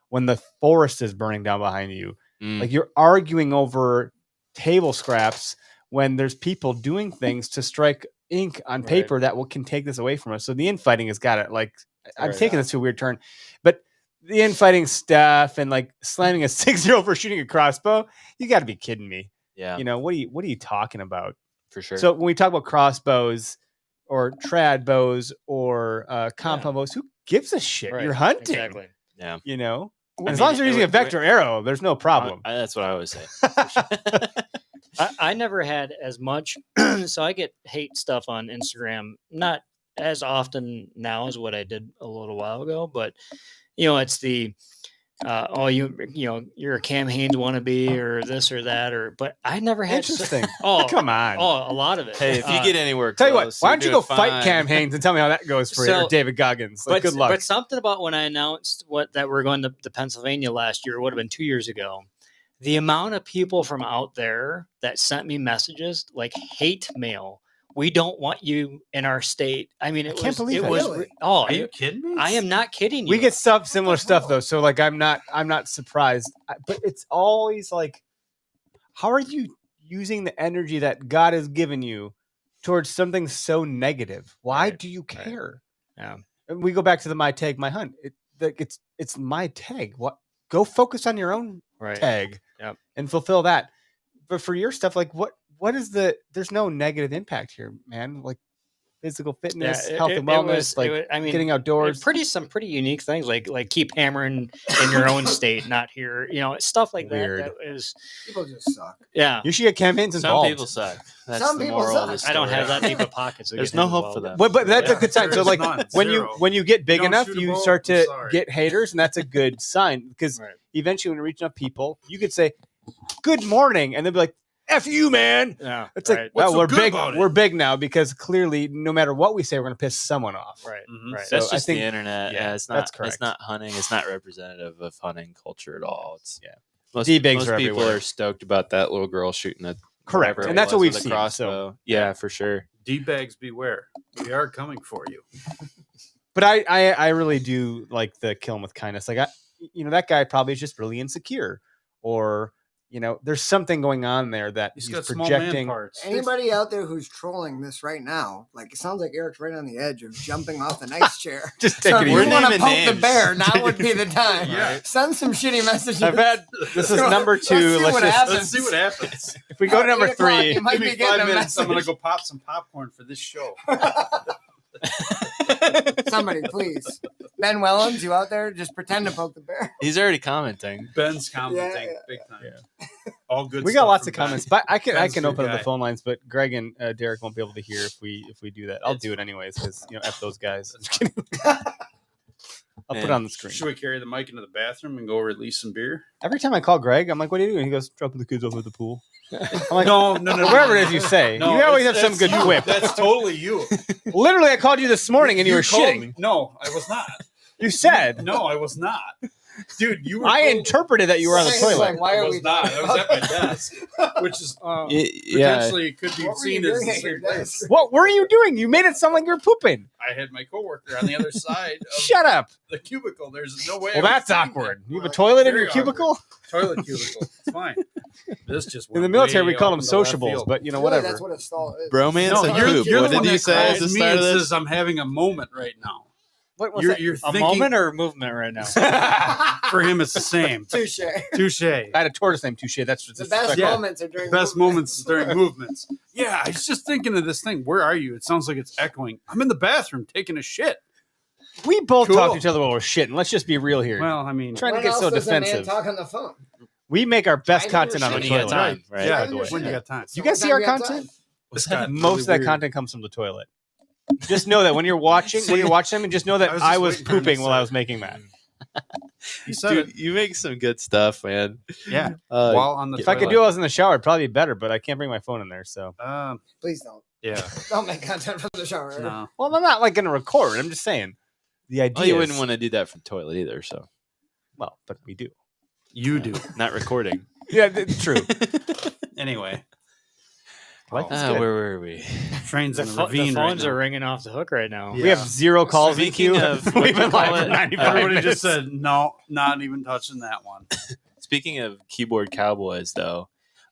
when the forest is burning down behind you. Like you're arguing over table scraps when there's people doing things to strike ink on paper that can take this away from us. So the infighting has got it. Like I'm taking this to a weird turn, but the infighting stuff and like slamming a 6-year-old for shooting a crossbow, you got to be kidding me. Yeah, What are you talking about? for sure. So when we talk about crossbows or trad bows or compound bows, who gives a shit? Right. You're hunting. Exactly. yeah, And as long as you're using a vector arrow, there's no problem. That's what I always say. I never had as much, so I get hate stuff on Instagram, not as often now as what I did a little while ago, but it's the you're a Cam Hanes wannabe or this or that, but I never had Interesting. oh Come on. a lot of it. Hey, if you get anywhere, Tell you what, close, why you're don't you go doing fight fine. Cam Hanes and tell me how that goes for you, So- or David Goggins? Like, but good luck. But something about when I announced that we're going to Pennsylvania last year, it would have been 2 years ago. The amount of people from out there that sent me messages like hate mail. We don't want you in our state. I mean, I can't believe it. Really? Are you kidding me? I am not kidding you. We get similar stuff though, so like I'm not surprised. But it's always like, how are you using the energy that God has given you towards something so negative? Why Right, do you right. care? Yeah. And we go back to the my tag, my hunt. It's my tag. What? Go focus on your own right. tag Yep. and fulfill that. But for your stuff, like what is there's no negative impact here, man. Like physical fitness, health and wellness, getting outdoors. Some pretty unique things like keep hammering in your own state, not here. Stuff like Weird. that is People just suck. yeah. You should get campaigns Some involved. people suck. That's Some the people moral of suck. the story. I don't have that deep of pockets. to There's get no him hope for involved. them. But that's a Yeah, good sign. there So is like none. when Zero. you get big Don't enough, shoot a you bow, start I'm to sorry. get haters, and that's a good sign because Right. eventually when you reach enough people, you could say, "Good morning," and they'll be like, "F you, man." Yeah, It's right. like, What's well, so we're good big. about it? We're big now because clearly, no matter what we say, we're going to piss someone off. right, Mhm. right. So That's I just think- the internet. yeah, Yeah, it's not. that's correct. It's not hunting. It's not representative of hunting culture at all. It's most D-bigs most are people everywhere. are stoked about that little girl shooting a Correct, whatever and it that's what was we've with a seen, crossbow. Yeah, for sure. D-bags beware. We are coming for you. But I really do like the kill 'em with kindness. Like that guy probably is just really insecure, or there's something going on there that He's he's got small man projecting. parts. Anybody out there who's trolling this right now, like it sounds like Eric's right on the edge of jumping off the nice chair. Just So take if it you easy. want to naming poke the names. bear, now would be the time. Yeah. Send some shitty messages. I've had this is So, number let's 2. see Let's what just happens. Let's see what happens. if we go to At number 8 o'clock, 3. you might Give be me getting 5 a minutes. I'm gonna message. go pop some popcorn for this show. Somebody, please. Ben Wellens, you out there? Just pretend to poke the bear. He's already commenting. Ben's commenting Yeah. big time. Yeah. All good. We got stuff lots from of Ben. comments, but I can Ben's a open good up the guy. phone lines, but Greg and Derek won't be able to hear if we do that. I'll It's do it anyways because f those guys. That's Just kidding. I'll put it on the screen. Should we carry the mic into the bathroom and go release some beer? Every time I call Greg, I'm like, "What are you doing?" He goes, "Dropping the kids off at the pool." I'm like, No, whatever it is you say. No, you always have that's some good you. quip. That's totally you. Literally, I called you this morning and you were called shitting. me- No, I was not. You said. No, I was not. Dude, you were. I told- interpreted that you were on the It's toilet. like, why I are was we not. talking I was at my about desk, which is Yeah, potentially could be What were you seen as doing the at your same place. desk? What were you doing? You made it sound like you're pooping. I had my coworker on the other side of Shut up. the cubicle. There's no way. Well, I was that's doing awkward. that. You have a toilet in Very your cubicle? Toilet cubicle. It's fine. This just In the went military, we way call off them into left sociables, field. but Really, whatever. that's what a stall is. bromance No, and you're, poop. you're What the one did you that say at the calls me start and of this? says I'm having a moment right now. What was You're A thinking moment or a movement right now? for him it's the same. Touche. Touche. I had a tortoise named Touche. That's The best Yeah. moments are during Best movement. moments during movements. Yeah, I was just thinking of this thing. Where are you? It sounds like it's echoing. I'm in the bathroom taking a shit. We both Cool. talk to each other while we're shitting. Let's just be real here. Well, I mean, Trying to When get else so does a man defensive. talk on the phone? We make our best I know content you're on the When you got toilet. time, right? Yeah, yeah, you're when you shitting. got time. You guys see our Sometimes you have content? This got Most really of that weird. content comes from the toilet. Just know that when you're watching them, and just know that I was I just was waiting for him to pooping while I say. was making that. He said it. Dude, you make some good stuff, man. Yeah. Uh, While on the If I could do it while I was in the shower, it'd probably be better, but I can't bring my phone in there. So, Please don't. yeah. Don't make content from the shower. No. well, I'm not like going to record. I'm just saying the idea. well, you wouldn't want to do that from the toilet either, so Well, but we do. You do. not recording. Yeah, it's true. Anyway. Life is good. Where were we? Trains The, in the the ravine right phones now. are ringing off the hook right now. Yeah. We have 0 calls in Speaking queue. of what We've you been call live for it, 95 Everybody minutes. just said, no, not even touching that one. Speaking of keyboard cowboys, though,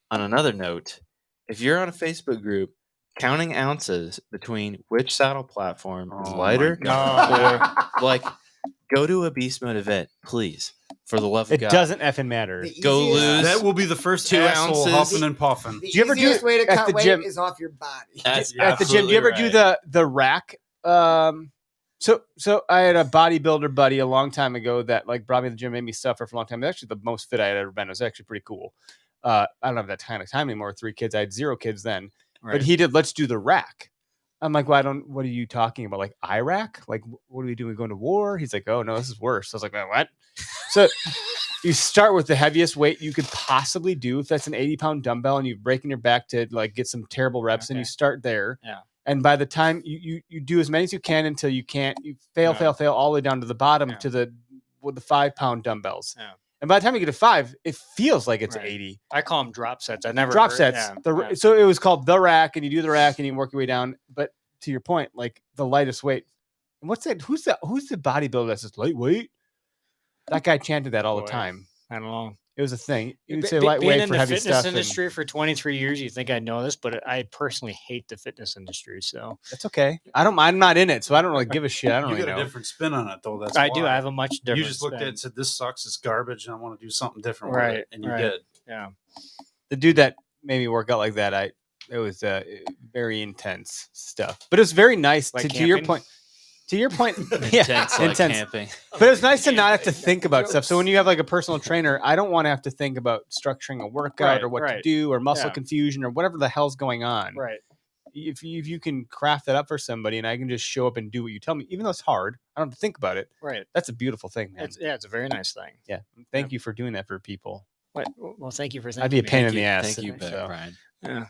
on another note, if you're on a Facebook group counting ounces between which saddle platform is Oh lighter, my God. or like go to a beast mode event, please, for the love of It God. doesn't effing matter. The Go easiest- lose. That will be the first 2 asshole ounces. huffing and puffing. The Do you ever do easiest it way to at cut the weight gym? is off your body. That's At the gym, do you ever do the rack? So I had a bodybuilder buddy a long time ago that like brought me to the gym, made me suffer for a long time. It was actually the most fit I had ever been. It was actually pretty cool. I don't have that kind of time anymore. 3 kids. I had 0 kids then. But he did. Let's do the rack. I'm like, well, what are you talking about? Like Iraq? Like, what are we doing? We going to war? He's like, oh no, this is worse. I was like, what? So you start with the heaviest weight you could possibly do. If that's an 80-pound dumbbell and you're breaking your back to like get some terrible reps, and you start there. Yeah. And by the time you do as many as you can until you can't, you fail all the way down to the bottom to the 5-pound dumbbells. Yeah. And by the time you get to 5, it feels like it's Right. 80. I call them drop sets. I never Drop heard- sets. yeah, So it was called the rack, and you do the rack and you work your way down. But to your point, like the lightest weight. And what's that? Who's the bodybuilder that's just lightweight? That guy chanted that all Boy. the time. I don't know. It was a thing. You would Be- say be- lightweight being in for the heavy fitness stuff. And industry for 23 years, you think I know this, but I personally hate the fitness industry. So that's okay. I'm not in it, so I don't really give a shit. I don't You really got know. a different spin on it, though. That's I do. why. I have a much different. You just looked at it spin. and said, this sucks. It's garbage. And I want to do something different with Right, it. And you right. did. Yeah. The dude that made me work out like that, it was very intense stuff. But it was very nice Like to your camping? point. To your point, yeah, Intense, like camping. But it was nice to not have to think about stuff. So when you have like a personal trainer, I don't want to have to think about structuring a workout Right, or what to right. do or muscle Yeah. confusion or whatever the hell's going on. Right. If you can craft that up for somebody and I can just show up and do what you tell me, even though it's hard, I don't have to think about it. Right. That's a beautiful thing, man. It's a very nice thing. Yeah. Thank you for doing that for people. What? Well, thank you for saying. I'd be a pain in the ass. Thank you, so. Brian. Yeah.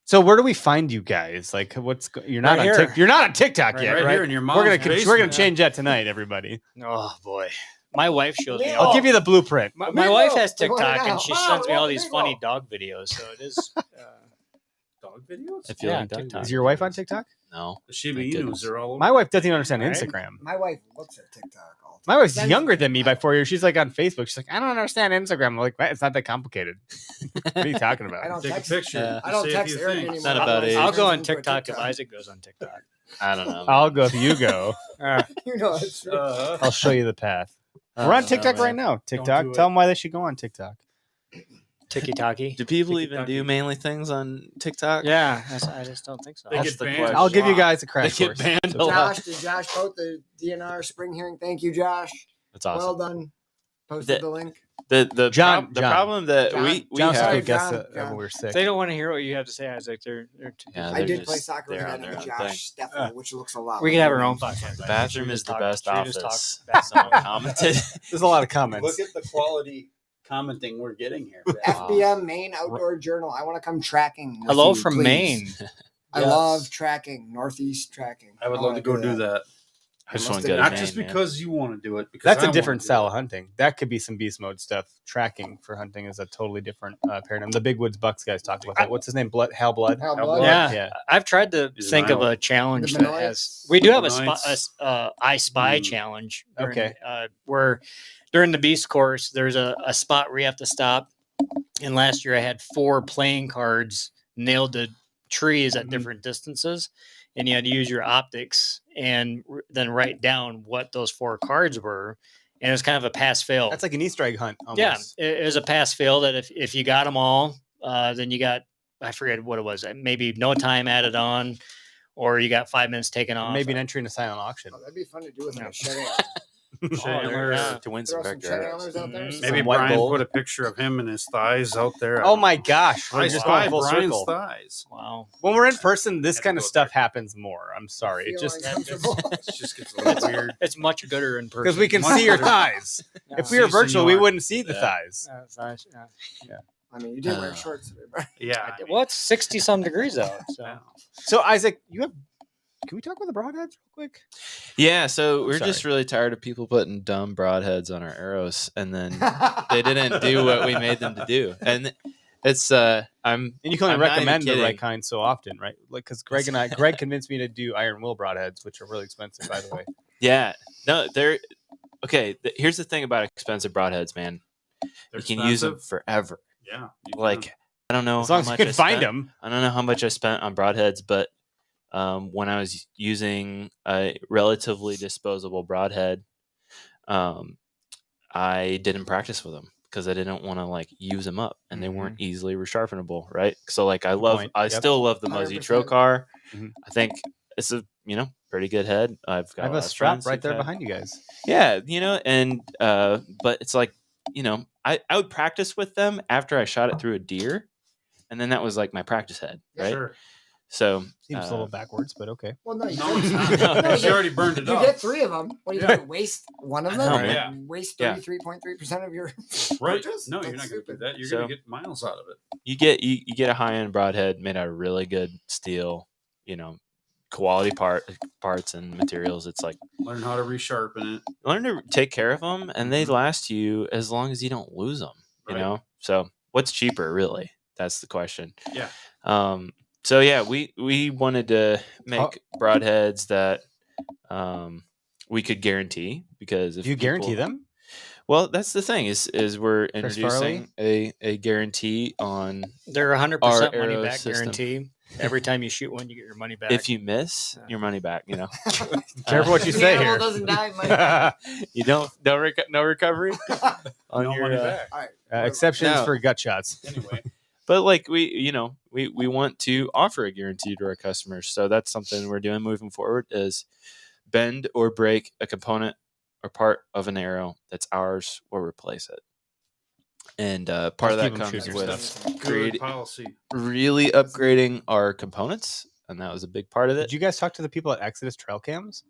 So where do we find you guys? Like, you're not Right on here. You're not on TikTok Right- yet, Right right? here in your mom's We're gonna basement. change that tonight, everybody. Oh boy, my wife shows me. I'll all- give you the blueprint. My Amigo, wife has they want it TikTok now. and she Mom, sends me we all want these Amigo. funny dog videos. So it is. Dog videos? If you Yeah, like dog TikTok. videos. Is your wife on TikTok? No. The Shiba Thank Inus goodness. are all over. My wife doesn't even understand Right. Instagram. My wife looks at TikTok all the My time. wife's Then- younger than me by 4 years. She's like on Facebook. She's like, I don't understand Instagram. I'm like, what? It's not that complicated. What are you talking I about? don't Take a text. picture. Yeah. I don't say a text few Eric things. anymore. Not about age. I'll go on Turns into a TikTok if Isaac goes on TikTok. I don't know. I'll go if you go. You know, it's true. I'll show you the path. We're on TikTok right now. TikTok. do Tell it. them why they should go on TikTok. Tiki Taki. Do people even TikTok. do manly things on TikTok? Yeah, I just don't think so. They That's get the banned. question. I'll give you Wow. guys a They crash get course. banned a lot. Josh, did Josh post the DNR spring hearing? Thank you, Josh. That's awesome. Well done. Posted The- the link. The John- the John. problem that John- we John's a Sorry, good guess John, that John. we're sick. They don't want to hear what you have to say, Isaac. They're too Yeah, I they're did play just soccer there with on their own Josh thing. Steffel, which looks a lot. We like can have him. our own podcast. The bathroom is the best Should we just office. talk- Someone commented. There's a lot of comments. Look at the quality commenting we're getting here. FBM Maine Outdoor Journal. I want to come tracking. with Hello you, from please. Maine. I Yes. love tracking, Northeast tracking. I would love wanna to go do that. I just Must want to go to Not Maine, just man. because you want to do it. Because That's I a wanna different do style it. of hunting. That could be some beast mode stuff. Tracking for hunting is a totally different paradigm. The Big Woods Bucks guys talked about that. What's his name? Hal Blood. Hal Blood. Yeah. Yeah. I've tried to Is think of Nile- a challenge The that Mennonites? has. We do have Mennonites? I Spy Mm. challenge. Okay. Where during the beast course, there's a spot where you have to stop. And last year I had 4 playing cards nailed to trees at Mhm. different distances, and you had to use your optics and then write down what those 4 cards were. And it was kind of a pass fail. That's like an Easter egg hunt. Almost. Yeah, it was a pass fail that if you got them all, then you got, I forget what it was, maybe no time added on, or you got 5 minutes taken off. Maybe an entry in a silent auction. Oh, that'd be fun to do with Yeah. a machete. Yeah. to win Throw some some Vector shed arrows. antlers out there. Mhm. Maybe Some white Brian gold. put a picture of him and his thighs out there. I Oh don't my know. gosh, we're I just spy going full Brian's circle. thighs. Wow. When we're in person, this Had to kind of go stuff happens more. I'm sorry, it Feel just uncomfortable. It just gets a little weird. It's much gooder in person. because we can Much see your better. thighs. Yeah. If we were See, so virtual, you we are- wouldn't see the Yeah. thighs. That's nice, yeah. I mean, you did wear shorts today, bro. Yeah. I mean, Well, it's 60 some degrees out. So. yeah. So Isaac, you have. Can we talk about the broadheads real quick? Yeah, so we're sorry. just really tired of people putting dumb broadheads on our arrows, and then they didn't do what we made them to do. And it's I'm And you can only I'm not even recommend the right kidding. kind so often, right? Like because Greg convinced me to do iron will broadheads, which are really expensive, by the way. Yeah, no, they're okay. Here's the thing about expensive broadheads, man. They're You can use them expensive. forever. Yeah. you can. Like I don't know As long as how you much can I find spent- them. I don't know how much I spent on broadheads, but when I was using a relatively disposable broadhead, I didn't practice with them because I didn't want to like use them up, and they weren't easily resharpenable, right? So like I point. Yep. still love the Muzzy 100%. Trocar. Mhm. I think it's a pretty good head. I've got I have lot a of strap friends right who've there had- behind you guys. Yeah, and but it's like I would practice with them after I shot it through a deer, and then that was like my practice head, right? Sure. So Seems a little backwards, but okay. Well, no, you No, don't. it's not. No, You already burned it You off. get 3 of them. What are you going to waste one of I them? know, Or man. Waste Yeah. 33.3% of your Right. purchase? No, you're That's not going to do stupid. that. You're So- going to get miles out of it. you get a high end broadhead made out of really good steel, quality parts and materials. It's like Learn how to resharpen it. learn to take care of them, and they last you as long as you don't lose them. You Right. know, so what's cheaper, really? That's the question. Yeah. So yeah, we wanted to make broadheads that we could guarantee because if Do you guarantee people- them? Well, that's the thing is we're Chris introducing a guarantee on They're 100% Our money arrow back system. guarantee. Every time you shoot one, you get your money back. if you miss your money back. Careful what you The say animal here. doesn't die, Mike. You don't no recovery on No your money back. All right. Exceptions No. for gut shots. Anyway. But like we want to offer a guarantee to our customers, so that's something we're doing moving forward is bend or break a component or part of an arrow that's ours, we'll replace it. And part of Keep that 'em comes shooting with stuff. Good create- policy. really upgrading our components, and that was a big part of it. Did you guys talk to the people at Exodus Trail Cams?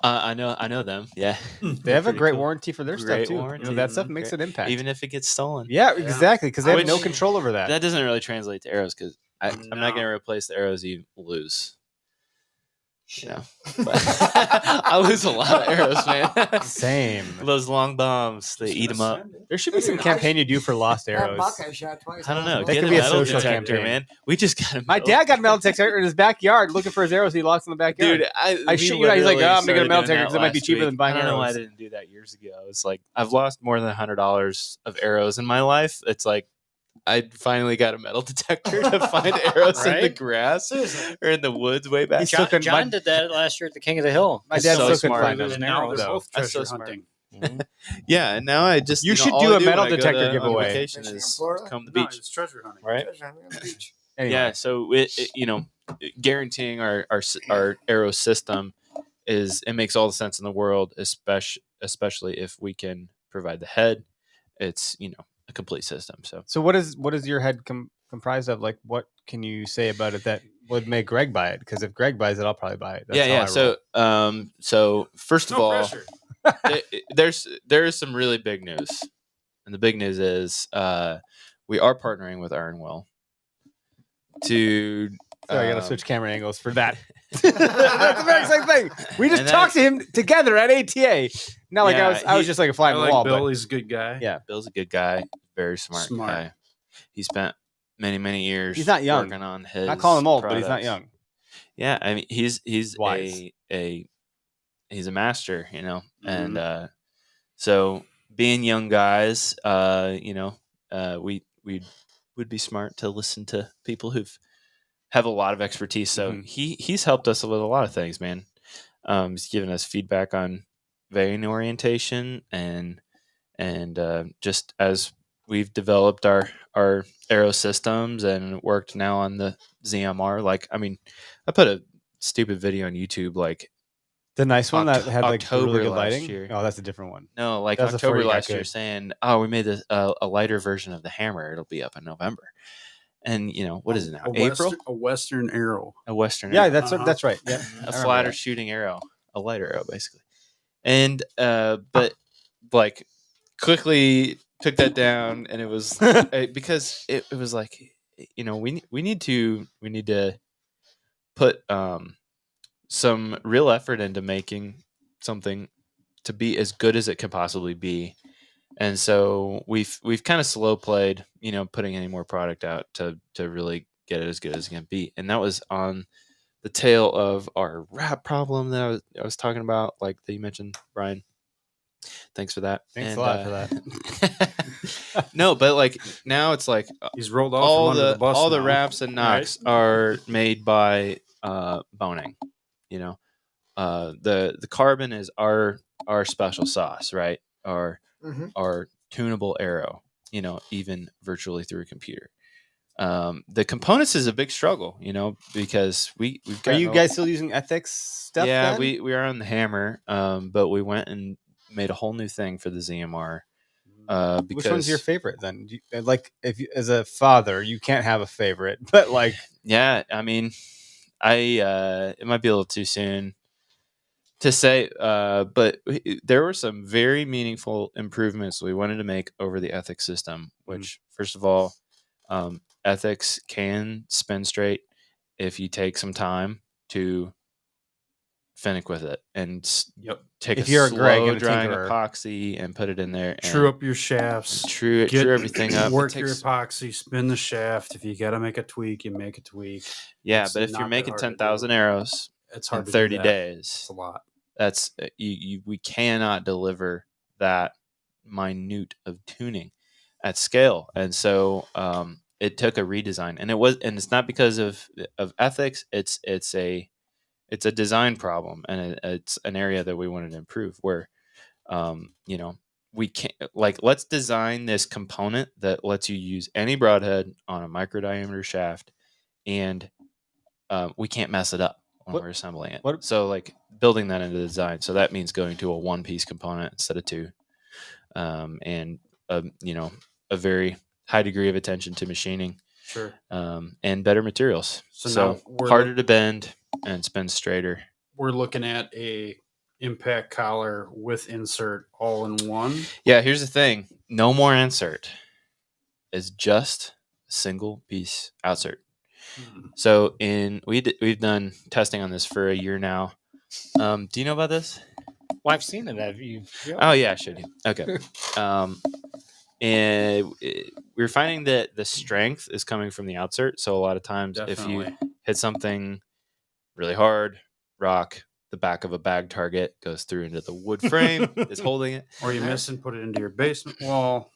I know them. Yeah, They have a Pretty great cool. warranty for their Great stuff too. warranty. That stuff makes an impact. even if it gets stolen. yeah, Yeah. exactly. Because they have no Which- control over that. That doesn't really translate to arrows because I'm not No. going to replace the arrows you lose. No. But I lose a lot of arrows, man. Same. Those long bombs, they eat them up. There should be some Dude, campaign you do for lost That arrows. buck I shot twice. I don't know. That Get could a be a metal social detector, campaign. man. We just got a My metal dad got a metal detector in his backyard looking for his arrows he lost in the backyard. Dude, I we shit you not. He's like, literally "Oh, I'm gonna get a started metal doing detector that 'cause it might be last cheaper week. than buying I don't know why I arrows." didn't do that years ago. It's like I've lost more than $100 of arrows in my life. It's like I finally got a metal detector to find arrows in the Right? grass Seriously. or in the woods way back. He's John, still couldn't John find- did that last year at the King of the Hill. My It's dad so still couldn't smart. find There's them. an Now arrow, they're though. both That's so treasure smart. hunting. Yeah, and now I just You should all do I a metal when I go detector to- on giveaway. vacation Fishing in is Florida? come to the No, beach. it's treasure hunting. Right? Treasure hunting on the beach. Anyway. Yeah, so guaranteeing our arrow system it makes all the sense in the world, especially if we can provide the head. It's a complete system. So what is your head comprised of? Like, what can you say about it that would make Greg buy it? Because if Greg buys it, I'll probably buy it. That's how I roll. So first of No all, pressure. there is some really big news, and the big news is we are partnering with Iron Will to. Sorry, I gotta switch camera angles for that. That's the very same thing. We just And talked to him together at ATA. Not like Yeah, I was just like a fly I on the like wall. Bill. But He's a good guy. Yeah. Bill's a good guy, very smart Smart. guy. He spent many years. He's not young. Working on his. not calling him old, but he's not products. young. Yeah, I mean he's Wise. he's a master, Mm-hmm. and so being young guys, we would be smart to listen to people have a lot of expertise. So Mhm. he's helped us with a lot of things, man. He's given us feedback on veining orientation and just as we've developed our arrow systems and worked now on the ZMR. Like, I mean, I put a stupid video on YouTube like The nice one that had like October really good last lighting. year. Oh, that's a different one. No, like That was before October you got last year, good. saying, "Oh, we made this a lighter version of the hammer. It'll be up in November." And what is it now? April? A Western arrow. A Western Yeah, arrow. that's right. Yeah, A flatter shooting arrow, a light arrow, basically. And but like quickly took that down, and it was because it was like we need to put some real effort into making something to be as good as it can possibly be. And so we've kind of slow played, putting any more product out to really get it as good as it can be. And that was on the tail of our wrap problem that I was talking about, like that you mentioned, Brian. Thanks for that. Thanks a lot for that. No, but like now it's like He's rolled off all from under the bus. all the now. wraps and knocks are made by boning. The carbon is our special sauce, right? Our tunable arrow, even virtually through a computer. The components is a big struggle, because we've got. Are you guys still using ethics stuff? Yeah, then? we are on the hammer, but we went and made a whole new thing for the ZMR. Because, which one's your favorite then? Like, if you, as a father, you can't have a favorite, but like, yeah, I mean, it might be a little too soon to say, but there were some very meaningful improvements we wanted to make over the ethics system. Which, first of all, ethics can spin straight if you take some time to finick with it and take if a you're a Greg slow and a drying tinkerer. epoxy and put it in there. True up your shafts. True everything up. Work your epoxy. Spin the shaft. If you got to make a tweak, you make a tweak. Yeah, It's but if not you're that making hard to 10,000 do. arrows It's hard in to 30 do that. days, It's a lot. that's we cannot deliver that minute of tuning at scale. And so it took a redesign, and it's not because of ethics. It's a design problem, and it's an area that we wanted to improve where we can't, like, let's design this component that lets you use any broadhead on a micro diameter shaft, and we can't mess it up when we're assembling it. So like building that into the design. So that means going to a one piece component instead of two, and a very high degree of attention to machining. Sure. And better materials. So So now we're harder to bend and spin straighter. We're looking at a impact collar with insert all in one. Yeah, here's the thing. No more insert. It's just a single piece outsert. So we've done testing on this for a year now. Do you know about this? Well, I've seen it. Have you? Oh yeah, I showed you. Okay. And we're finding that the strength is coming from the outsert. So a lot of times, if you hit something really hard, rock, the back of a bag target goes through into the wood frame, is holding it. Or you miss and put it into your basement wall.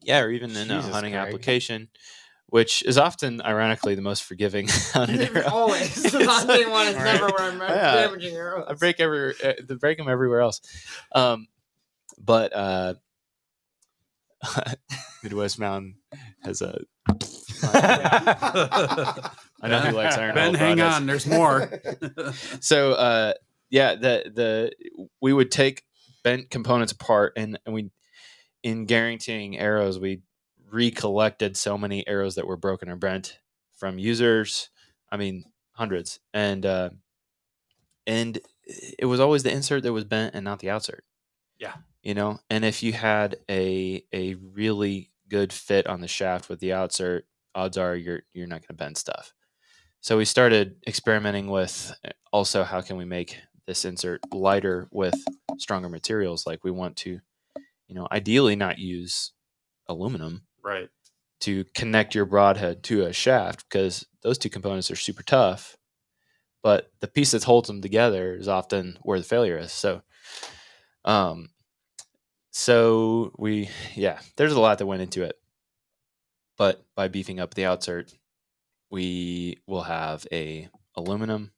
Yeah, or even in a Jesus, hunting Greg. application, which is often, ironically, the most forgiving hunting arrow. Always. The hunting one is never where I'm damaging arrows. I break them everywhere else. But Midwest Mountain has a. I know he likes iron. Ben, hang on. There's more. So we would take bent components apart, and we, in guaranteeing arrows, we recollected so many arrows that were broken or bent from users. I mean, hundreds, and it was always the insert that was bent and not the outsert. Yeah. And if you had a really good fit on the shaft with the outsert, odds are you're not going to bend stuff. So we started experimenting with also how can we make this insert lighter with stronger materials. Like we want to, ideally not use aluminum, Right. to connect your broadhead to a shaft, because those two components are super tough, but the piece that holds them together is often where the failure is. So there's a lot that went into it, but by beefing up the outsert, we will have a aluminum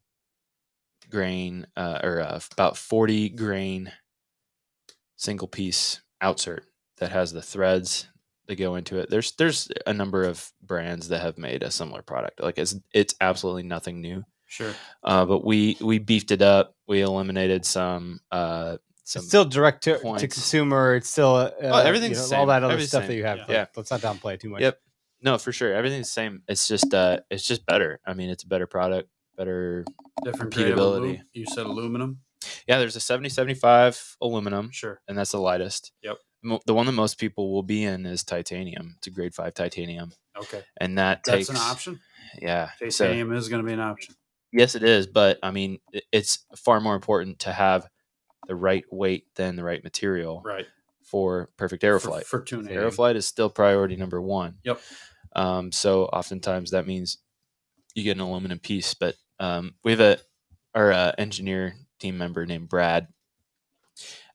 grain about 40 grain single piece outsert that has the threads that go into it. There's a number of brands that have made a similar product. Like it's absolutely nothing new. Sure. But we beefed it up We eliminated some It's still direct to points. consumer. It's still everything's the all same. that other Everything's stuff the that same. you have. Yeah. Let's not downplay it too much. Yep. No, for sure. Everything's the same. It's just better. I mean, it's a better product, better. Different grade of Repeatability. You said aluminum. Yeah, there's a 7075 aluminum, Sure. and that's the lightest. Yep. The one that most people will be in is titanium. It's a grade 5 titanium, Okay. and that's That's an option. Yeah. Titanium is going to be an option. Yes, it is, but I mean, it's far more important to have the right weight than the right material Right. for perfect airflight. For tuning. Aeroflight is still priority number one. Yep. So oftentimes that means you get an aluminum piece, but we have our engineer team member named Brad.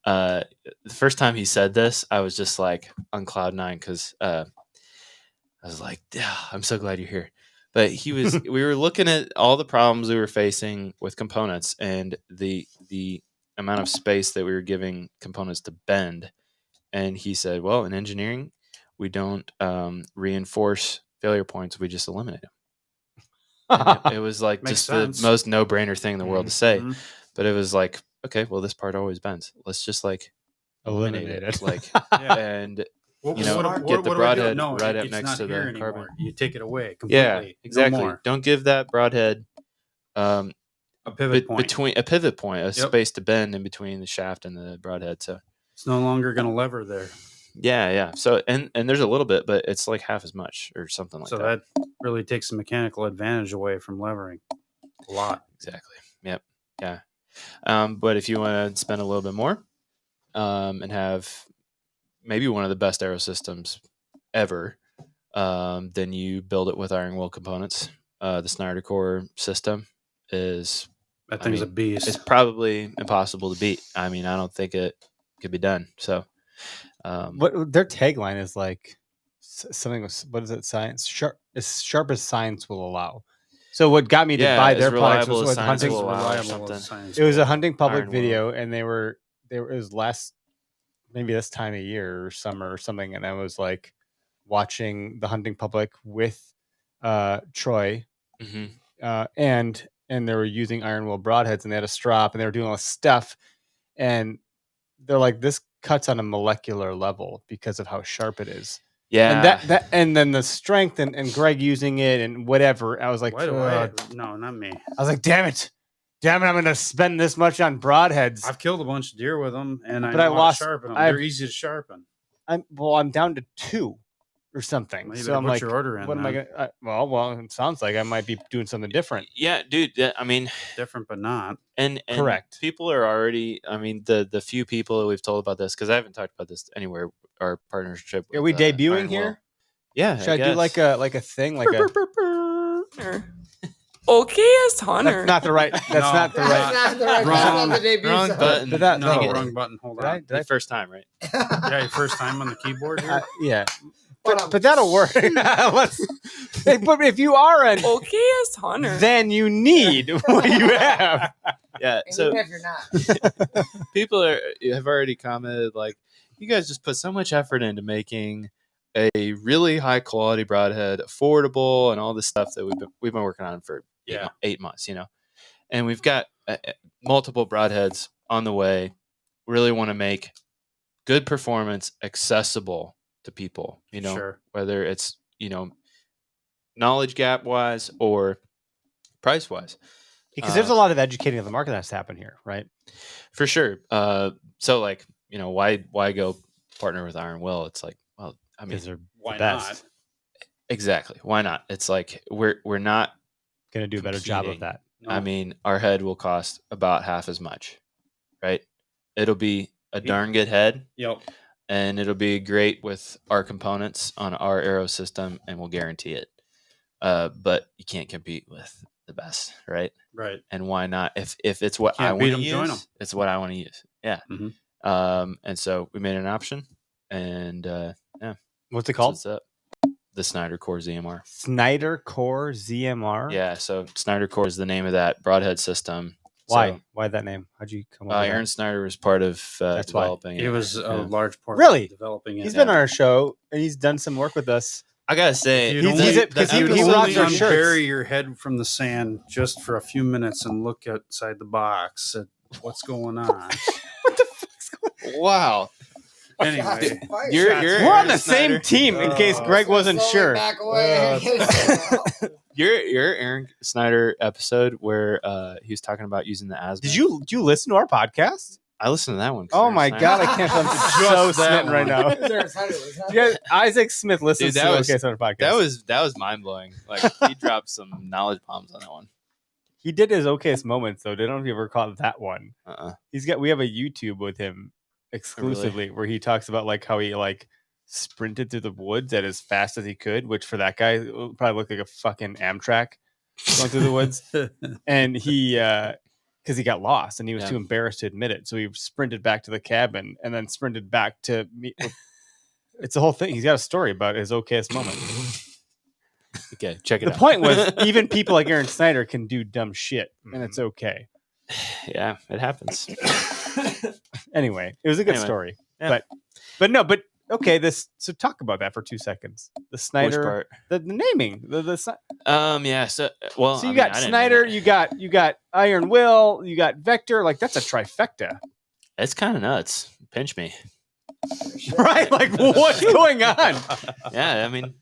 The first time he said this, I was just like on cloud nine because I was like, yeah, I'm so glad you're here. But we were looking at all the problems we were facing with components and the amount of space that we were giving components to bend. And he said, well, in engineering, we don't reinforce failure points. We just eliminate them. And it was like Makes just sense. the most no-brainer thing in the world to say. Mhm. But it was like, okay, well, this part always bends. Let's just like eliminate it. Like, Yeah. and What, You know, what, get what the do I do? broadhead No, right up it's next not to the here anymore. carbon. You take it away completely. yeah, exactly. No more. Don't give that broadhead A pivot point. between a pivot point, a Yep. space to bend in between the shaft and the broadhead. So It's no longer going to lever there. yeah. So and there's a little bit, but it's like half as much or something like So that. that really takes the mechanical advantage away from levering. A lot. Exactly. Yep. Yeah. But if you want to spend a little bit more, and have maybe one of the best aero systems ever, then you build it with iron will components. The Snyder Core system is That thing's a beast. it's probably impossible to beat. I mean, I don't think it could be done. So, What their tagline is like something. What is it? Science sharp as science will allow. So what got me to buy their as products reliable was as with science hunting. will allow or Reliable something. as science It was will a hunting public Iron will. video, and it was last maybe this time of year or summer or something, and I was like watching the hunting public with Troy, Mhm. and they were using iron will broadheads, and they had a strop, and they were doing all this stuff, and they're like, this cuts on a molecular level because of how sharp it is. Yeah. And then the strength and Greg using it and whatever. I was like, Why do I? "Ugh." No, not me. I was like, damn it, I'm gonna spend this much on broadheads. I've killed a bunch of deer with them, and I But know I how lost- to sharpen them. I've- They're easy to sharpen. I'm down to 2 or something. Well, you So better I'm put like, your order in. what am I then. gonna? Well, it sounds like I might be doing something different. Yeah, dude. I mean, Different, but not. and Correct. people are already. I mean, the few people that we've told about this, because I haven't talked about this anywhere. Our partnership. Are with, we debuting Iron Will. here? Yeah. Should I do like a thing like a? Okayest Hunter. That's not the right. That's No. not the right. That's not the right. that's not the debut wrong song. button. Did that- No, Dang it. wrong button. Hold Did I? on. Did The I? first time, right? Yeah, your first time on the keyboard here. Yeah. Hold on. But that'll work. Hey, but if you are an, Okayest Hunter. then you need what you have. Yeah. And So even if you're not, people have already commented like, you guys just put so much effort into making a really high quality broadhead affordable and all this stuff that we've been working on for 8 months, and we've got multiple broadheads on the way. Really want to make good performance accessible to people, Sure. whether it's knowledge gap wise or price wise, Because there's a lot of educating of the market that has to happen here, right? for sure. So like, why go partner with Iron Will? It's like, well, I mean, Because they're Why best. not? exactly. Why not? It's like we're not. going to do a better job of Competing. that. No. I mean, our head will cost about half as much, right? It'll be a darn good head, Yep. and it'll be great with our components on our aero system, and we'll guarantee it. But you can't compete with the best, right? Right. And why not? If it's what Can't I beat want to 'em, join 'em. use, it's what I want to use. Yeah. Mhm. And so we made an option, and What's it so called? it's up. The Snyder Core ZMR. Snyder Core ZMR. Yeah. So Snyder Core is the name of that broadhead system. Why? So, Why that name? How'd you come up with Aaron Snyder was part of That's why. developing It was a Yeah. large part Really? of developing that? it. He's been on our show and he's done some work with us. I gotta say, You'd He's- only- he's a- 'cause that he- you'd he only rocks our shirts. unbury your head from the sand just for a few minutes and look outside the box at what's going on. Wow. Anyway, We're on the same team. In case Greg wasn't Slowly sure. Back away. Your Aaron Snyder episode where he was talking about using the asthma. Did you listen to our podcast? I listened to that one. Oh my God, I can't believe I'm so smitten right now. You guys, Isaac Smith listens Dude, to that the was- OK Thunder podcast. That was mind blowing. Like he dropped some knowledge bombs on that one. He did his OKest moments though. I don't know if you ever caught that one. We have a YouTube with him exclusively where he talks about like how he like sprinted through the woods at as fast as he could, which for that guy probably looked like a fucking Amtrak going through the woods. And he because he got lost and he was too embarrassed to admit it, so he sprinted back to the cabin and then sprinted back to meet. It's the whole thing. He's got a story about his OKest moment. Okay, check it The out. point was, even people like Aaron Snyder can do dumb shit, and it's okay. Yeah, it happens. Anyway, it was a good story. Yeah. But okay, so talk about that for 2 seconds. The Which Snyder, part? the naming, Yeah. So well, so you I mean, got I didn't Snyder, name it. you got Iron Will, you got Vector. Like that's a trifecta, It's kind of nuts. Pinch me. right? Like what's going on? Yeah, I mean,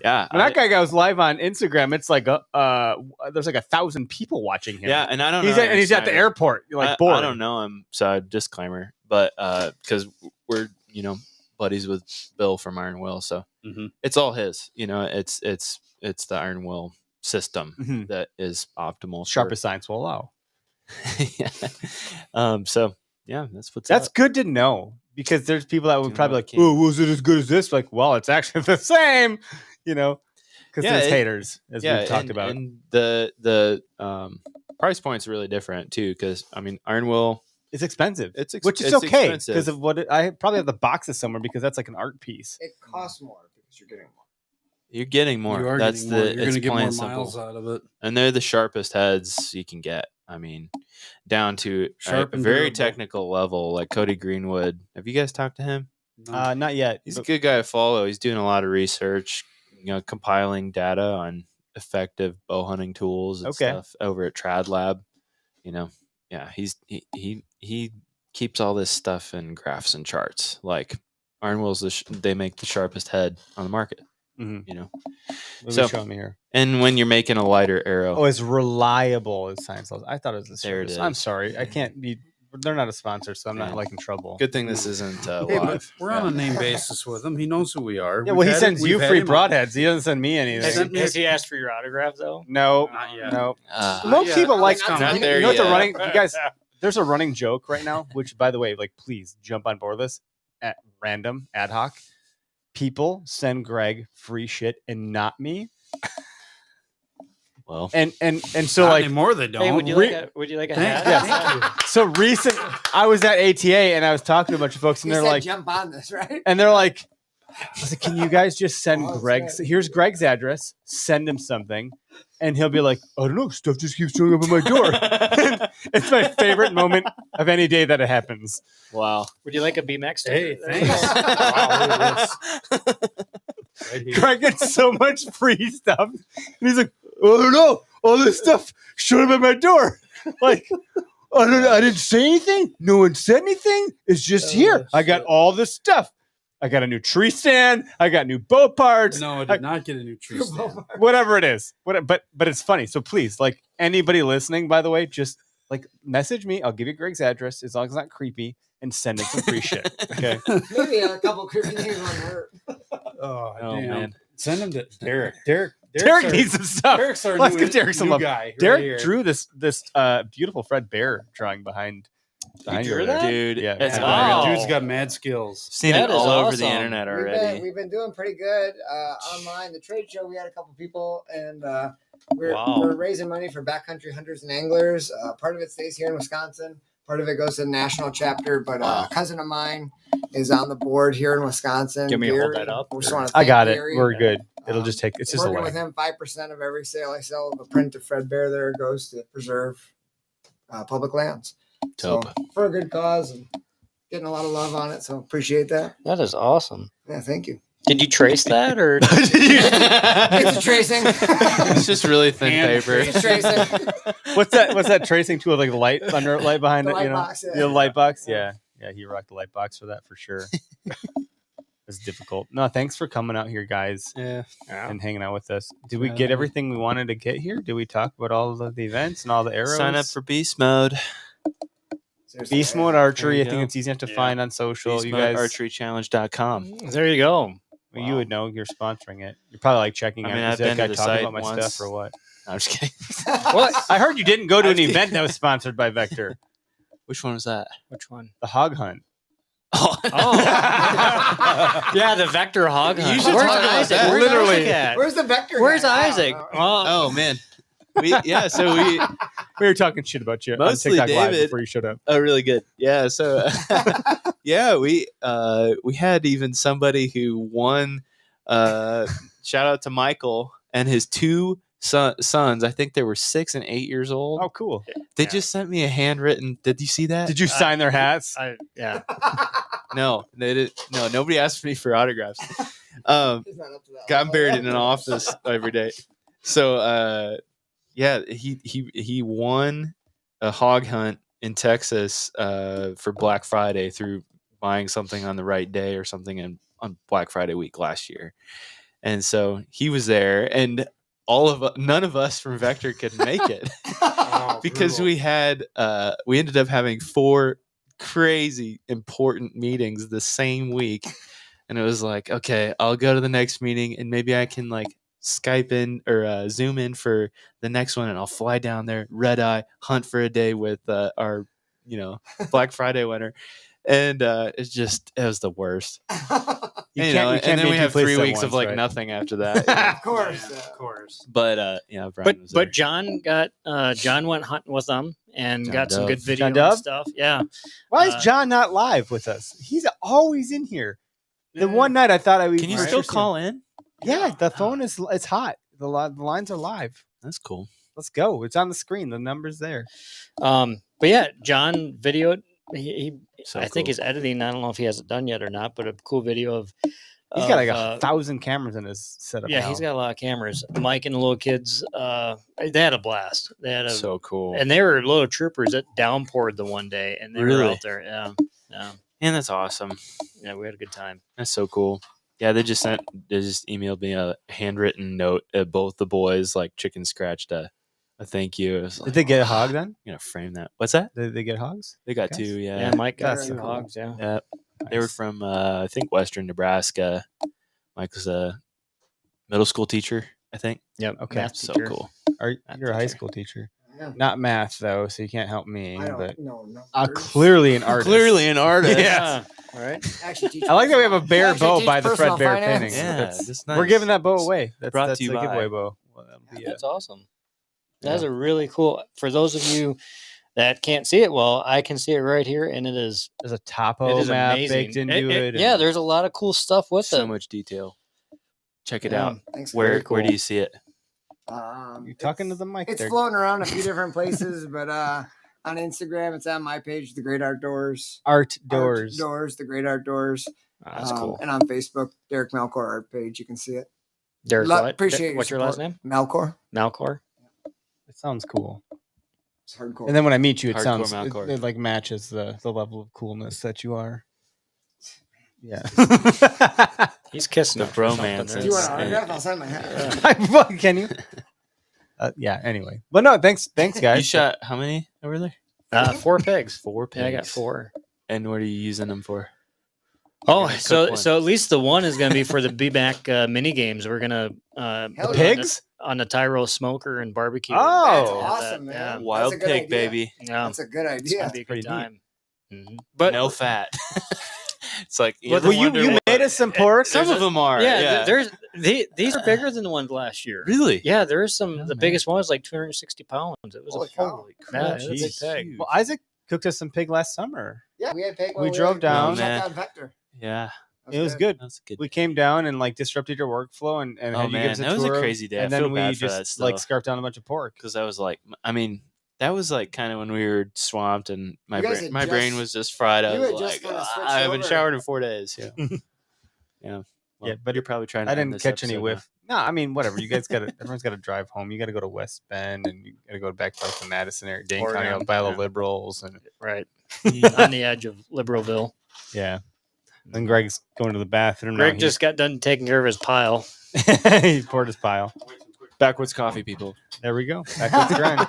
yeah. When that guy goes live on Instagram, it's like there's like 1,000 people watching him. Yeah, and I don't he's know. at, and he's at the airport. You're like bored. I don't know him, so disclaimer. But because we're buddies with Bill from Iron Will, so it's all his. It's the Iron Will system that is optimal. Sharp as science will allow. Yeah. So yeah, that's up. Good to know, because there's people that would Do probably not like, can't. oh, was it as good as this? Like, well, it's actually the same, because there's haters, as we've talked about. And the price point's really different too, because I mean, Iron Will. It's expensive, which is it's okay expensive. because of what I probably have the boxes somewhere because that's like an art piece. It costs more because you're getting more. You're getting more. You are That's getting more. You're it's going to get plain more simple. miles out of it. And they're the sharpest heads you can get. I mean, down to Sharp a and very durable. technical level, like Cody Greenwood. Have you guys talked to him? Not yet. He's a good guy to follow. He's doing a lot of research, compiling data on effective bow hunting tools and stuff over at Trad Lab. Yeah, he keeps all this stuff in graphs and charts. Like Iron Will's, they make the sharpest head on the market. So show me here. And when you're making a lighter arrow, Oh, as reliable as science laws. I thought it was the There it service. is. I'm sorry, I can't be. They're not a sponsor, so I'm not Yeah. like in trouble. good thing this isn't Hey, but live. we're on a name basis with him. He knows who we are. Yeah, well, he sends you free broad. broadheads. He doesn't send me anything. Has he asked for your autograph though? No, Not yet. no. Uh, Most yet. people like. Not You there know what the yet. running? You guys, there's a running joke right now. Which, by the way, like, please jump on board with this at random ad hoc. People send Greg free shit and not me. well, And so Not like anymore, they don't. Hey, would you like a Thank hat? you. so recent. I was at ATA and I was talking to a bunch of folks, and You they're said like, jump on this, right? and they're like, I was like, can you guys just send Oh, Greg's? that's Here's Greg's address. Send him something, and he'll be like, I don't know, stuff just keeps showing up at my door. It's my favorite moment of any day that it happens. wow. Would you like a BMAC Hey, sticker? thanks. Wow, look at this. Right here. Greg gets so much free stuff, and he's like, I don't know, all this stuff showed up at my door. Like, I didn't say anything. No one said anything. It's just here. I got all this stuff. I got a new tree stand. I got new bow parts. No, I did not get a new tree stand. Whatever it is. But it's funny. So please, like, anybody listening, by the way, just like message me. I'll give you Greg's address as long as it's not creepy, and send him some free shit. Okay. Maybe a couple creepy names on her. Oh, Oh, damn. man. Send him to Derek. Derek Derek's our- needs some stuff. Derek's our Let's new, give Derek some new love. guy. Right Derek here. drew this beautiful Fred Bear drawing behind you drew over there. that? Dude, Yeah, it's yeah. Wow. unreal. Dude's got mad skills. Seen That it is all over the awesome. internet already. We've been doing pretty good online. The trade show, we had a couple people, and we're Wow. raising money for backcountry hunters and anglers. Part of it stays here in Wisconsin. Part of it goes to the national chapter. But Wow. a cousin of mine is on the board here in Wisconsin. Give me a hold Gary. that up. We just wanna I thank got it. Gary. We're good. It'll just take. It's just a working way. with him. 5% of every sale I sell of a print of Fred Bear there goes to preserve public lands. Dope. So for a good cause and getting a lot of love on it. So appreciate that. That is awesome. Yeah, thank you. Did you trace that or? It's a tracing. It's just really thin paper. It's a tracing. What's that tracing tool? Like the light behind The it, light you know? box, yeah. The light box. Yeah. He rocked the light box for that for sure. It's difficult. No, thanks for coming out here, guys, Yeah. and hanging out with us. Did we get everything we wanted to get here? Did we talk about all of the events and all the arrows? Sign up for Beast Mode. Seriously, Beast Mode Archery. There I you think go. it's easy enough to Yeah. find on social. Beast You Mode guys, archerychallenge.com. There you go. well, you would know. You're sponsoring it. You're probably like checking I out. mean, Is I've that been guy to the talking site about my once. stuff or what? No, I'm just kidding. What? I heard you didn't go to I an was event that was sponsored by Vector. Which one was that? Which one? The hog hunt. Oh, Yeah, the Vector hog hunt. You should Where's talk about Isaac? that. Where's Literally. Isaac at? Where's the Vector? Where's guy? I don't Isaac? know. Oh, oh man. So we We were talking shit about you Mostly on TikTok Live David. before you showed up. Oh, really good. Yeah. So, yeah, we had even somebody who won. Shout out to Michael and his two sons. I think they were 6 and 8 years old. Oh, cool. They just sent me a handwritten. Did you see that? Did you sign their hats? yeah. No, they did. No, nobody asked me for autographs. He's not up to that I'm level. buried in an office every day. So, yeah, he won a hog hunt in Texas for Black Friday through buying something on the right day or something on Black Friday week last year. And so he was there, and none of us from Vector could make it because we ended up having 4 crazy important meetings the same week. And it was like, okay, I'll go to the next meeting and maybe I can like Skype in or Zoom in for the next one, and I'll fly down there, red eye, hunt for a day with our, Black Friday winner. And it was the worst. You And can't then be we two have 3 places at weeks of once, like right? nothing after that. Of course. Of course. But Brian was there. But John went hunting with them and John got some Dove. good video John Dove? and stuff. Yeah. Why is Uh, John not live with us? He's always in here. The one night I thought I would. Can you for still sure see call him. in? Yeah, the phone is it's hot. The lines are live. That's cool. Let's go. It's on the screen. The number's there. But yeah, John videoed. He So I think cool. he's editing. I don't know if he has it done yet or not, but a cool video of. He's got like of, 1,000 cameras in his setup. Yeah, now. he's got a lot of cameras. Mike and the little kids, they had a blast. They had So cool. and they were little troopers that downpoured the one day, and they were Really? out there. Yeah, And that's awesome. yeah, we had a good time. That's so cool. Yeah, they just emailed me a handwritten note at both the boys, like chicken scratched a thank you. It was Did like, they get a hog then? frame that. What's that? Did they get hogs? They got Guys? 2, yeah. Yeah, Mike got That's some cool. hogs. Yeah, Yeah. They were from I think Western Nebraska. Mike was a middle school teacher, I think. yep. Okay. math So teacher. cool. You're a high school teacher. Not math though, so you can't help me. I But don't know. clearly an artist. Clearly an artist. Yeah. All right. Actually, teach I like that we have a personal- bear actually bow teach by the personal Fred Bear finance. painting. Yeah, That's- that's We're nice. giving that bow away. Brought That's to you a by- giveaway bow. Well, that'll be That's awesome. That's a really cool. For those of you that can't see it well, I can see it right here, and it is. There's a It topo is map amazing. baked into it. Yeah, and- there's a lot of cool stuff with So it. much detail. Check it Yeah. out. Thanks. Where Very where do cool. you see it? You're talking to the mic It's there. floating around a few different places, but on Instagram, it's on my page, The Great Outdoors. Art doors. Outdoors, The Great Outdoors. That's cool. And on Facebook, Derek Malcor art page, you can see it. Derek, what? Appreciate What's your last name? Malcor. Malcor. It sounds cool. It's hardcore. And then when I meet you, it Hardcore sounds Malcor. it like matches the level of coolness that you are. Yeah. He's kissing The it for something bromance there. Do you want is- an autograph? I'll sign my hat. Can you? Yeah. Anyway, but no, thanks, guys. You shot how many over there? 4 pigs. 4 pigs. Yeah, I got 4. And what are you using them for? Oh, gonna so cook one. so at least the one is going to be for the BMAC mini games. We're gonna Hell The yeah. pigs? on the Tyro smoker and barbecue. Oh. That's Yeah, awesome, man. Yeah. Wild That's a good pig, idea. baby. Yeah, That's a good it's gonna idea. be a Pretty good neat. time. But No fat. It's like Well, you made us some pork. Some of them are. yeah, these are bigger than the ones last year. Really? Yeah, there is some. Oh, the man. biggest one was like 260 pounds. It was Holy a cow. Yeah, it was a big Jeez. pig. Well, Isaac cooked us some pig last summer. Yeah, we had pig. We drove down. Checked out Vector. Yeah. It was good. That's a good. We came down and like disrupted your workflow and Oh, had you man, give us a that was a tour, crazy day. I And then feel we bad for that just like stuff. scarfed down a bunch of pork. Because I was like, I mean, that was like kind of when we were swamped and my You guys brain, had my brain just- was just fried. I you was had just like, kinda switched I haven't over. showered in 4 days. Yeah. Yeah, but you're probably trying to I end didn't this catch any episode whiff. No, I mean whatever. You guys got to. Everyone's got to drive home. You got to go to West Bend, and you got to go back to like the Madison area, Dane County, Oregon, by the yeah. liberals, and Right. On the edge of Liberalville. yeah. Then Greg's going to the bathroom. Greg now. just got done taking care of his pile. He poured his pile. Backwoods coffee, people. There we go. Back to the grind.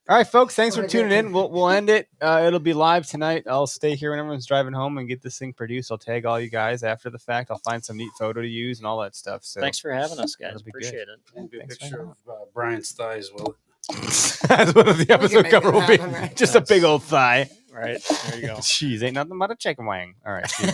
All right, folks. Thanks for tuning in. We'll end it. It'll be live tonight. I'll stay here when everyone's driving home and get this thing produced. I'll tag all you guys after the fact. I'll find some neat photo to use and all that stuff. So Thanks for having us, guys. That'll be good. Appreciate it. And be a Thanks, picture man. of Brian's thighs. Will that's what the episode make cover it will be. happen, right? Just a big old thigh. Right. There you go. Jeez, ain't nothing but a chicken wing. All right. See you guys.